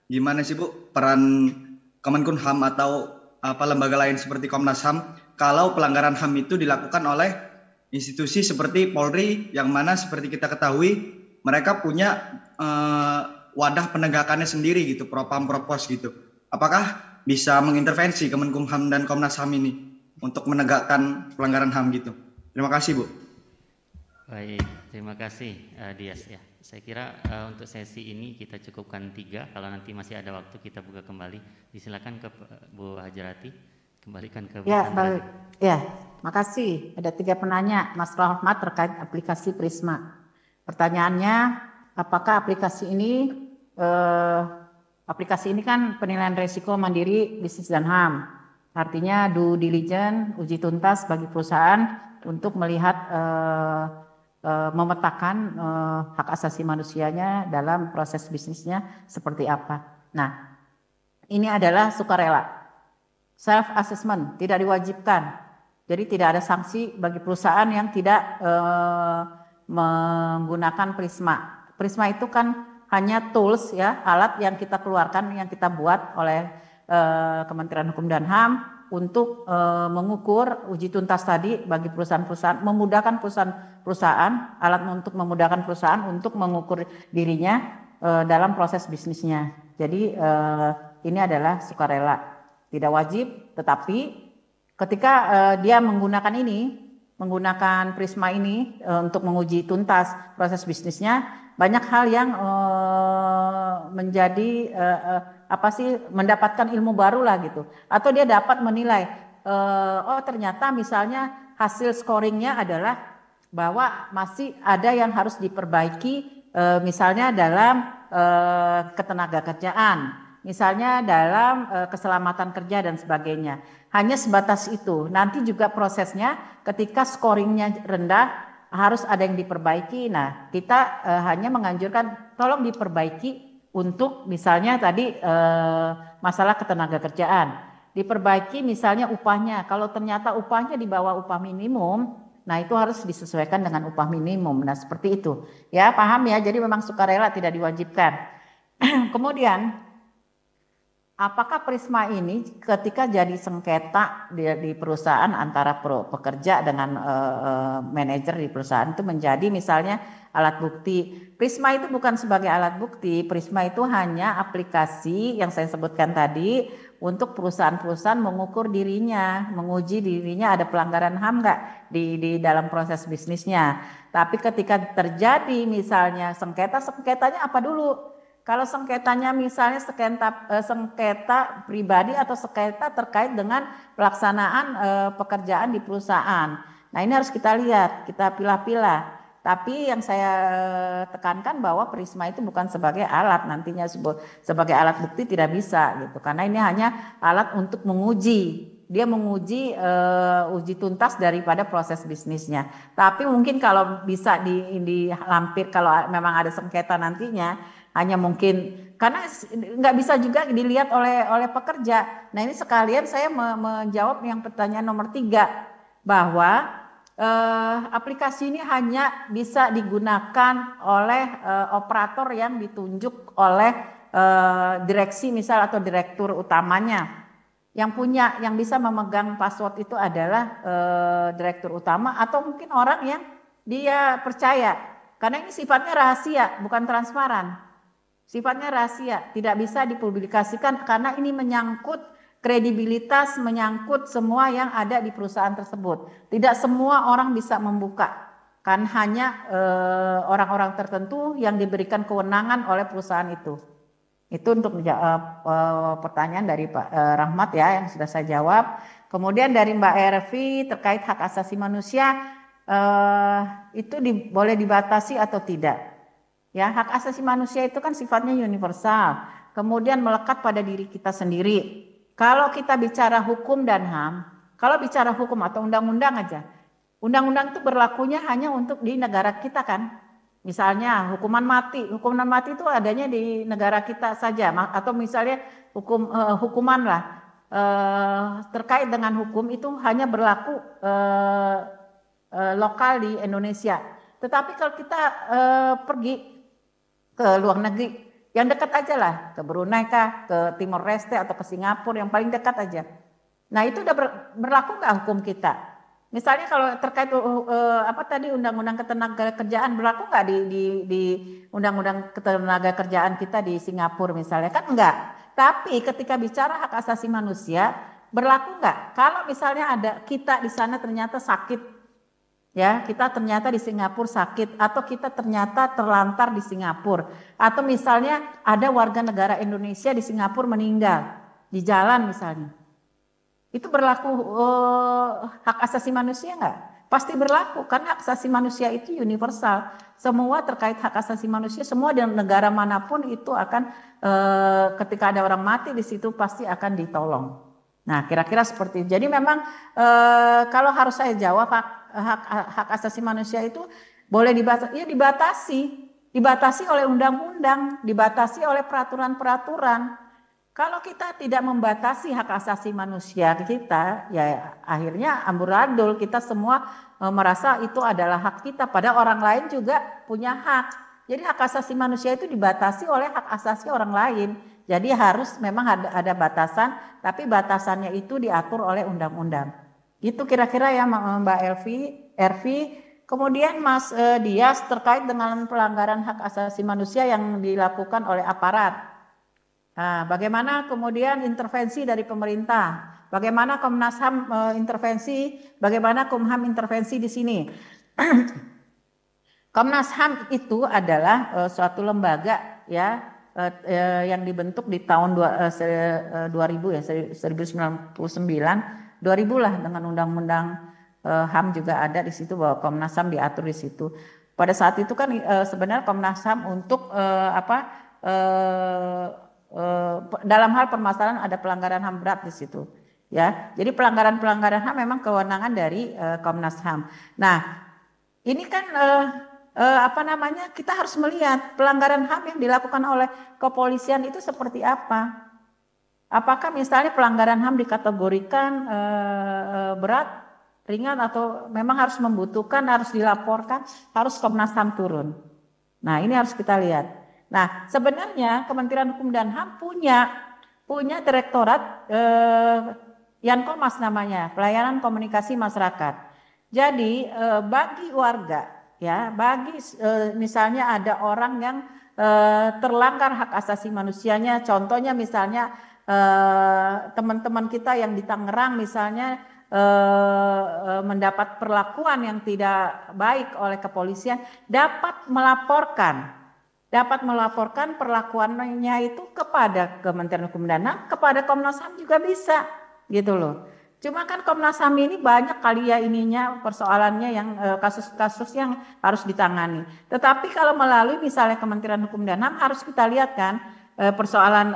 gimana sih Bu peran Kemenkumham atau lembaga lain seperti Komnas HAM kalau pelanggaran HAM itu dilakukan oleh institusi seperti Polri yang mana seperti kita ketahui mereka punya wadah penegakannya sendiri gitu, Propam Propos gitu. Apakah bisa mengintervensi Kemenkumham dan Komnas HAM ini untuk menegakkan pelanggaran HAM gitu? Terima kasih Bu. Baik, terima kasih Dias ya. Saya kira untuk sesi ini kita cukupkan 3. Kalau nanti masih ada waktu kita buka kembali. Disilakan ke Bu Hajrati. Kembalikan ke Bu baik. Ya, makasih. Ada 3 penanya, Mas Rahmat terkait aplikasi Prisma. Pertanyaannya, apakah aplikasi ini kan penilaian risiko mandiri bisnis dan HAM. Artinya due diligence, uji tuntas bagi perusahaan untuk melihat memetakan hak asasi manusianya dalam proses bisnisnya seperti apa. Nah, ini adalah sukarela. Self assessment tidak diwajibkan. Jadi tidak ada sanksi bagi perusahaan yang tidak menggunakan Prisma. Prisma itu kan hanya tools ya, alat yang kita keluarkan, yang kita buat oleh Kementerian Hukum dan HAM untuk mengukur uji tuntas tadi bagi perusahaan-perusahaan, memudahkan perusahaan, alat untuk memudahkan perusahaan untuk mengukur dirinya dalam proses bisnisnya. Jadi ini adalah sukarela, tidak wajib, tetapi ketika dia menggunakan Prisma ini untuk menguji tuntas proses bisnisnya, banyak hal yang menjadi mendapatkan ilmu baru lah gitu, atau dia dapat menilai ternyata misalnya hasil scoringnya adalah bahwa masih ada yang harus diperbaiki, misalnya dalam ketenaga kerjaan, misalnya dalam keselamatan kerja dan sebagainya. Hanya sebatas itu. Nanti juga prosesnya ketika scoringnya rendah harus ada yang diperbaiki. Nah, kita hanya menganjurkan tolong diperbaiki untuk misalnya tadi masalah ketenagakerjaan, diperbaiki misalnya upahnya. Kalau ternyata upahnya di bawah upah minimum, nah itu harus disesuaikan dengan upah minimum. Nah seperti itu, ya paham ya. Jadi memang sukarela, tidak diwajibkan. Kemudian, apakah Prisma ini ketika jadi sengketa di perusahaan antara pekerja dengan manajer di perusahaan itu menjadi misalnya alat bukti. Prisma itu bukan sebagai alat bukti, Prisma itu hanya aplikasi yang saya sebutkan tadi untuk perusahaan-perusahaan mengukur dirinya, menguji dirinya ada pelanggaran HAM nggak di dalam proses bisnisnya. Tapi ketika terjadi misalnya sengketanya apa dulu? Kalau sengketanya misalnya sengketa pribadi atau sengketa terkait dengan pelaksanaan pekerjaan di perusahaan. Nah ini harus kita lihat, kita pilah-pilah. Tapi yang saya tekankan bahwa Prisma itu bukan sebagai alat, nantinya sebagai alat bukti tidak bisa gitu. Karena ini hanya alat untuk menguji. Dia menguji uji tuntas daripada proses bisnisnya. Tapi mungkin kalau bisa dilampir, kalau memang ada sengketa nantinya, hanya mungkin karena nggak bisa juga dilihat oleh pekerja. Nah ini sekalian saya menjawab yang pertanyaan nomor 3 bahwa aplikasi ini hanya bisa digunakan oleh operator yang ditunjuk oleh direksi misal atau direktur utamanya. Yang bisa memegang password itu adalah direktur utama atau mungkin orang yang dia percaya. Karena ini sifatnya rahasia, bukan transparan. Sifatnya rahasia, tidak bisa dipublikasikan karena ini menyangkut kredibilitas, menyangkut semua yang ada di perusahaan tersebut. Tidak semua orang bisa membuka, kan hanya orang-orang tertentu yang diberikan kewenangan oleh perusahaan itu. Itu untuk menjawab pertanyaan dari Pak Rahmat ya yang sudah saya jawab. Kemudian dari Mbak Ervi terkait hak asasi manusia itu boleh dibatasi atau tidak? Ya, hak asasi manusia itu kan sifatnya universal, kemudian melekat pada diri kita sendiri. Kalau kita bicara hukum dan HAM, kalau bicara hukum atau undang-undang aja, undang-undang itu berlakunya hanya untuk di negara kita kan. Misalnya hukuman mati itu adanya di negara kita saja, atau misalnya hukuman lah terkait dengan hukum itu hanya berlaku lokal di Indonesia. Tetapi kalau kita pergi ke luar negeri, yang dekat aja lah, ke Brunei kah, ke Timor Leste atau ke Singapura, yang paling dekat aja. Nah itu udah berlaku nggak hukum kita? Misalnya kalau terkait undang-undang ketenagakerjaan berlaku nggak di undang-undang ketenagakerjaan kita di Singapura misalnya? Kan enggak. Tapi ketika bicara hak asasi manusia berlaku nggak? Kalau misalnya ada kita di sana ternyata sakit, ya kita ternyata di Singapura sakit, atau kita ternyata terlantar di Singapura, atau misalnya ada warga negara Indonesia di Singapura meninggal di jalan misalnya, itu berlaku hak asasi manusia nggak? Pasti berlaku karena hak asasi manusia itu universal. Semua terkait hak asasi manusia, semua di negara manapun itu akan ketika ada orang mati di situ pasti akan ditolong. Nah kira-kira seperti itu. Jadi memang kalau harus saya jawab hak asasi manusia itu boleh dibatasi, ya dibatasi oleh undang-undang, dibatasi oleh peraturan-peraturan. Kalau kita tidak membatasi hak asasi manusia kita, ya akhirnya amburadul, kita semua merasa itu adalah hak kita, pada orang lain juga punya hak. Jadi hak asasi manusia itu dibatasi oleh hak asasi orang lain. Jadi harus memang ada batasan, tapi batasannya itu diatur oleh undang-undang. Itu kira-kira ya Mbak Ervi. Kemudian Mas Dias terkait dengan pelanggaran hak asasi manusia yang dilakukan oleh aparat. Nah, bagaimana kemudian intervensi dari pemerintah? Bagaimana Komnas HAM intervensi? Bagaimana Kumham intervensi di sini? Komnas HAM itu adalah suatu lembaga ya yang dibentuk di tahun 2000 ya, 1999. 2000 lah, dengan undang-undang HAM juga ada di situ bahwa Komnas HAM diatur di situ. Pada saat itu kan sebenarnya Komnas HAM untuk dalam hal permasalahan ada pelanggaran HAM berat di situ. Ya, jadi pelanggaran HAM memang kewenangan dari Komnas HAM. Nah, ini kan kita harus melihat pelanggaran HAM yang dilakukan oleh kepolisian itu seperti apa. Apakah misalnya pelanggaran HAM dikategorikan berat, ringan, atau memang harus membutuhkan, harus dilaporkan, harus Komnas HAM turun. Nah, ini harus kita lihat. Nah, sebenarnya Kementerian Hukum dan HAM punya direktorat Yankomas namanya, Pelayanan Komunikasi Masyarakat. Jadi bagi warga, ya, misalnya ada orang yang terlanggar hak asasi manusianya, contohnya misalnya teman-teman kita yang di Tangerang misalnya mendapat perlakuan yang tidak baik oleh kepolisian, dapat melaporkan perlakuannya itu kepada Kementerian Hukum dan HAM, kepada Komnas HAM juga bisa, gitu loh. Cuma kan Komnas HAM ini banyak kali ya persoalannya yang kasus-kasus yang harus ditangani. Tetapi kalau melalui misalnya Kementerian Hukum dan HAM harus kita lihat kan persoalan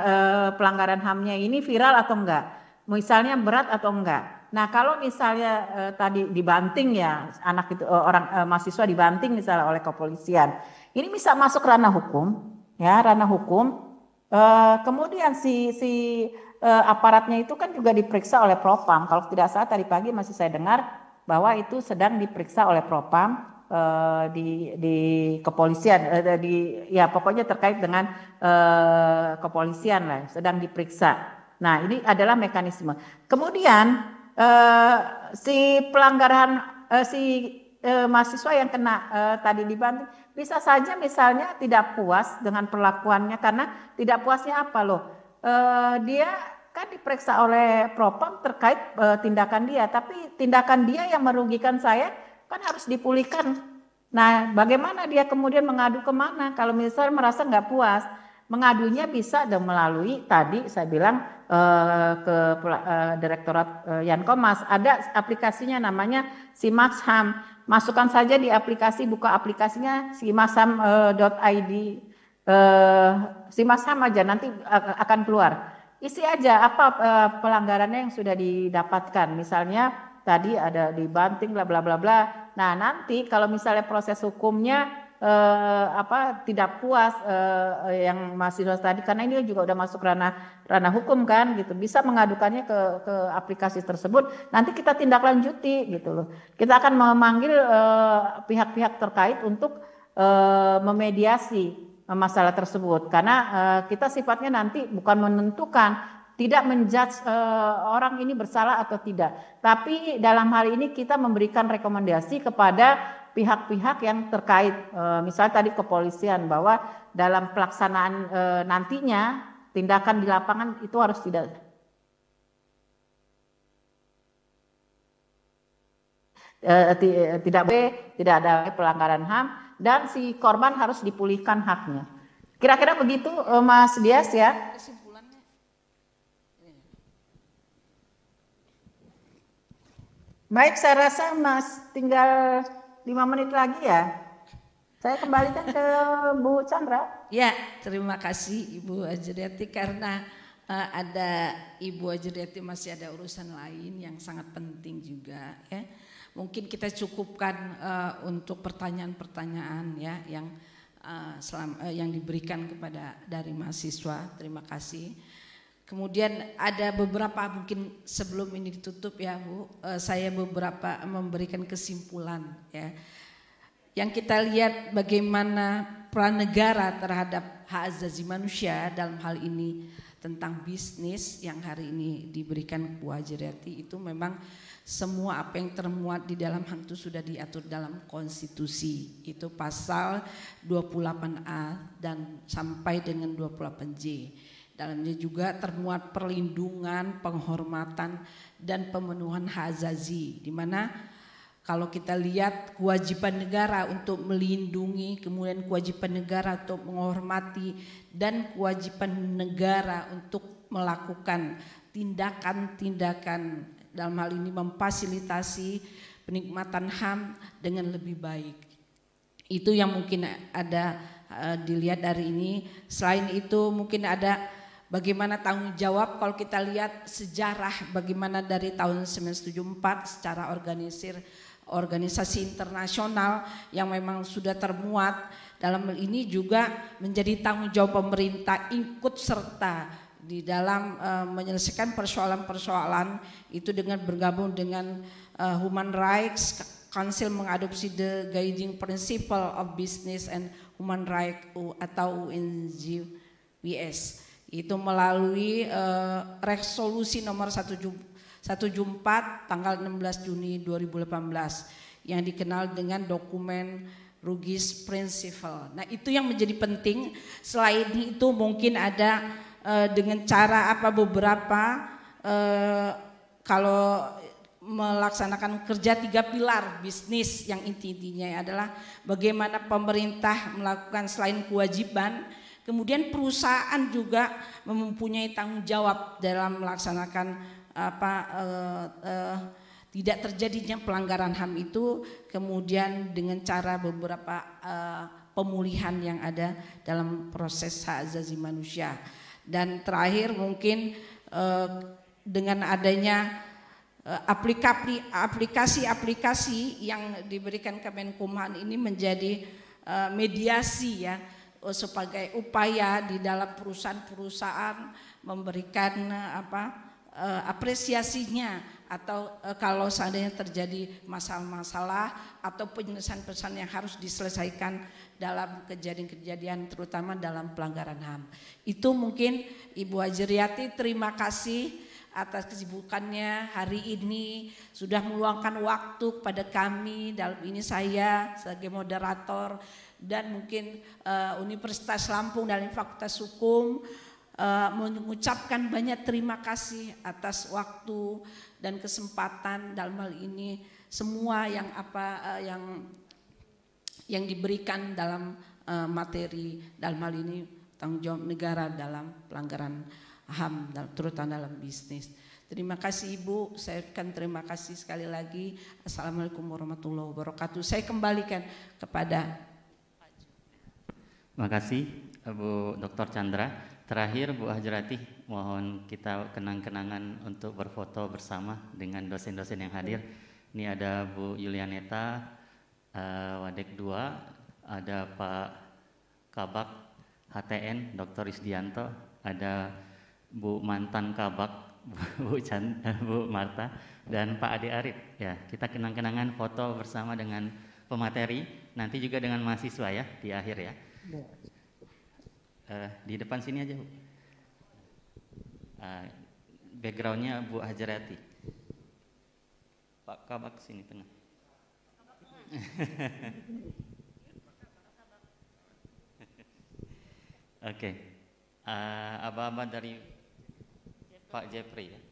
pelanggaran HAM-nya ini viral atau enggak, misalnya berat atau enggak. Nah, kalau misalnya tadi dibanting ya, mahasiswa dibanting misalnya oleh kepolisian, ini bisa masuk ranah hukum, ya, ranah hukum. Kemudian si aparatnya itu kan juga diperiksa oleh Propam. Kalau tidak salah tadi pagi masih saya dengar bahwa itu sedang diperiksa oleh Propam di kepolisian, pokoknya terkait dengan kepolisian lah, sedang diperiksa. Nah, ini adalah mekanisme. Kemudian si pelanggaran mahasiswa yang kena tadi dibanting bisa saja misalnya tidak puas dengan perlakuannya, karena tidak puasnya apa loh, dia kan diperiksa oleh Propam terkait tindakan dia, tapi tindakan dia yang merugikan saya kan harus dipulihkan. Nah, bagaimana dia kemudian mengadu kemana kalau misalnya merasa nggak puas? Mengadunya bisa melalui tadi saya bilang ke Direktorat Yankomas, ada aplikasinya namanya Simax HAM. Masukkan saja di aplikasi, buka aplikasinya simaxham.id, Simax HAM aja, nanti akan keluar. Isi aja apa pelanggarannya yang sudah didapatkan. Misalnya tadi ada dibanting bla bla bla bla. Nah, nanti kalau misalnya proses hukumnya tidak puas yang mahasiswa tadi, karena ini juga udah masuk ranah hukum kan gitu, bisa mengadukannya ke aplikasi tersebut, nanti kita tindak lanjuti gitu loh. Kita akan memanggil pihak-pihak terkait untuk memediasi masalah tersebut, karena kita sifatnya nanti bukan menentukan, tidak menjudge orang ini bersalah atau tidak, tapi dalam hal ini kita memberikan rekomendasi kepada pihak-pihak yang terkait, misalnya tadi kepolisian, bahwa dalam pelaksanaan nantinya tindakan di lapangan itu harus tidak ada pelanggaran HAM, dan si korban harus dipulihkan haknya. Kira-kira begitu, Mas Dias ya. Baik, saya rasa Mas tinggal 5 menit lagi ya. Saya kembalikan ke Bu Chandra. Ya, terima kasih Ibu Hajriati, karena ada Ibu Hajriati masih ada urusan lain yang sangat penting juga ya. Mungkin kita cukupkan untuk pertanyaan-pertanyaan ya yang diberikan kepada dari mahasiswa. Terima kasih. Kemudian ada beberapa, mungkin sebelum ini ditutup ya Bu, saya beberapa memberikan kesimpulan ya. Yang kita lihat bagaimana peran negara terhadap hak asasi manusia dalam hal ini tentang bisnis yang hari ini diberikan Bu Hajriati, itu memang semua apa yang termuat di dalam HAM itu sudah diatur dalam konstitusi. Itu pasal 28A dan sampai dengan 28J. Dalamnya juga termuat perlindungan, penghormatan, dan pemenuhan hak asasi, di mana kalau kita lihat kewajiban negara untuk melindungi, kemudian kewajiban negara untuk menghormati, dan kewajiban negara untuk melakukan tindakan-tindakan dalam hal ini memfasilitasi penikmatan HAM dengan lebih baik. Itu yang mungkin ada dilihat dari ini. Selain itu mungkin ada bagaimana tanggung jawab, kalau kita lihat sejarah bagaimana dari tahun 1974 secara organisir organisasi internasional yang memang sudah termuat dalam hal ini juga menjadi tanggung jawab pemerintah ikut serta di dalam menyelesaikan persoalan-persoalan itu dengan bergabung dengan Human Rights Council mengadopsi the Guiding Principle of Business and Human Rights atau UNGWS. Itu melalui resolusi nomor 174 tanggal 16 Juni 2018 yang dikenal dengan dokumen Ruggies Principle. Nah, itu yang menjadi penting. Selain itu mungkin ada dengan cara apa beberapa kalau melaksanakan kerja 3 pilar bisnis yang intinya adalah bagaimana pemerintah melakukan selain kewajiban, kemudian perusahaan juga mempunyai tanggung jawab dalam melaksanakan tidak terjadinya pelanggaran HAM itu, kemudian dengan cara beberapa pemulihan yang ada dalam proses hak asasi manusia. Dan terakhir mungkin dengan adanya aplikasi-aplikasi yang diberikan Kemenkumham ini menjadi mediasi ya sebagai upaya di dalam perusahaan-perusahaan memberikan apresiasinya atau kalau seandainya terjadi masalah-masalah atau penyelesaian-penyelesaian yang harus diselesaikan dalam kejadian-kejadian terutama dalam pelanggaran HAM. Itu mungkin Ibu Hajriati, terima kasih atas kesibukannya hari ini sudah meluangkan waktu kepada kami, dalam ini saya sebagai moderator dan mungkin Universitas Lampung dalam Fakultas Hukum mengucapkan banyak terima kasih atas waktu dan kesempatan dalam hal ini semua yang diberikan dalam materi dalam hal ini tanggung jawab negara dalam pelanggaran HAM terutama dalam bisnis. Terima kasih Ibu, saya akan terima kasih sekali lagi. Assalamualaikum warahmatullahi wabarakatuh. Saya kembalikan kepada Terima kasih Bu Dr. Chandra. Terakhir Bu Hajriati, mohon kita kenang-kenangan untuk berfoto bersama dengan dosen-dosen yang hadir. Ini ada Bu Yulianeta, Wadek 2, ada Pak Kabak HTN, Dr. Isdianto, ada Bu mantan Kabak, Bu Marta, dan Pak Ade Arif. Ya, kita kenang-kenangan foto bersama dengan pemateri, nanti juga dengan mahasiswa ya di akhir ya. Di depan sini aja Bu. Backgroundnya Bu Hajriati. Pak Kabak sini tengah. Oke. Aba-aba dari Pak Jeffrey ya.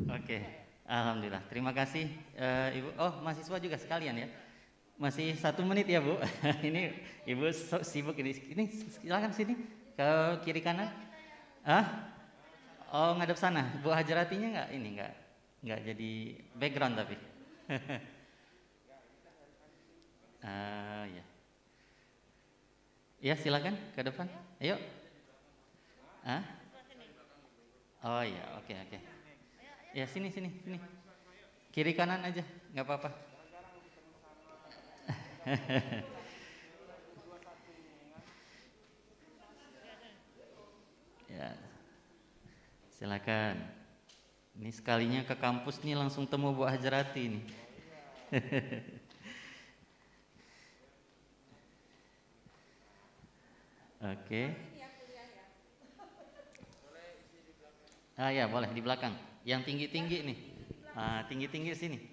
Oke, alhamdulillah. Terima kasih Ibu. Oh, mahasiswa juga sekalian ya. Masih 1 menit ya Bu. Ini Ibu sibuk ini. Ini silakan sini ke kiri kanan. Oh, ngadep sana. Bu Hajriatinya nggak ini nggak jadi background tapi. Ya. Ya silakan ke depan. Ayo. Oh ya, oke. Ya sini. Kiri kanan aja, nggak apa-apa. Ya, silakan. Ini sekalinya ke kampus nih langsung temu Bu Hajriati nih. Oke. Ya boleh di belakang. Yang tinggi-tinggi nih. Tinggi-tinggi sini.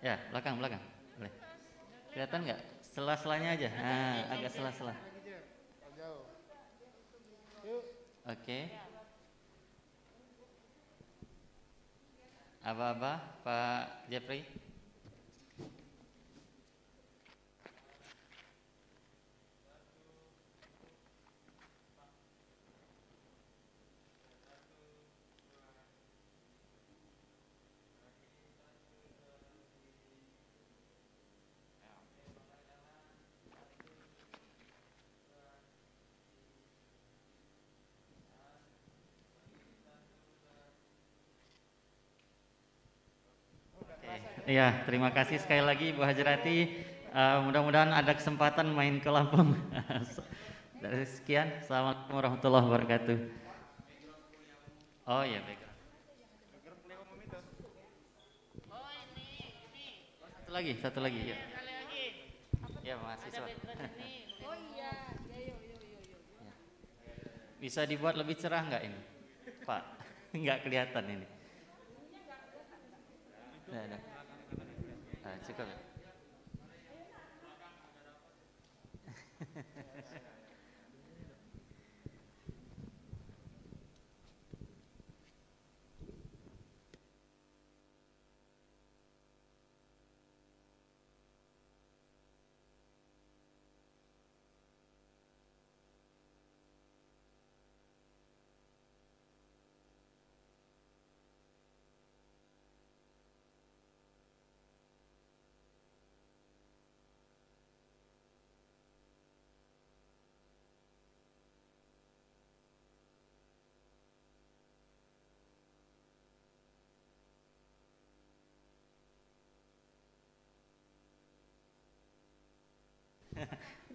Ya, belakang. Boleh. Kelihatan nggak? Sela-selanya aja. Agak sela-sela. Oke. Aba-aba, Pak Jeffrey. Ya, terima kasih sekali lagi Bu Hajrati. Mudah-mudahan ada kesempatan main ke Lampung. Dari sekian, assalamualaikum warahmatullahi wabarakatuh. Oh iya, baik. Satu lagi. Ya, ya mahasiswa. Oh iya, ya. Bisa dibuat lebih cerah nggak ini, Pak? Nggak kelihatan ini. Nah, cukup.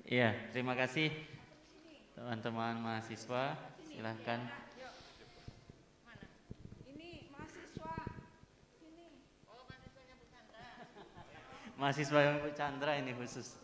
Iya, terima kasih teman-teman mahasiswa. Silahkan. Ini mahasiswa. Ini. Oh, mahasiswanya Bu Chandra. Mahasiswa Bu Chandra ini khusus.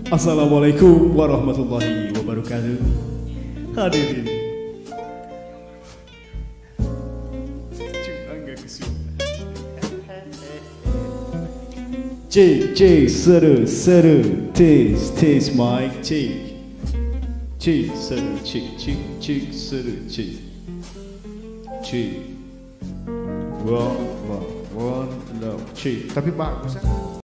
Assalamualaikum warahmatullahi wabarakatuh. Hadirin. Cek seru taste mic cek seru cek seru cek one no cek tapi bagus.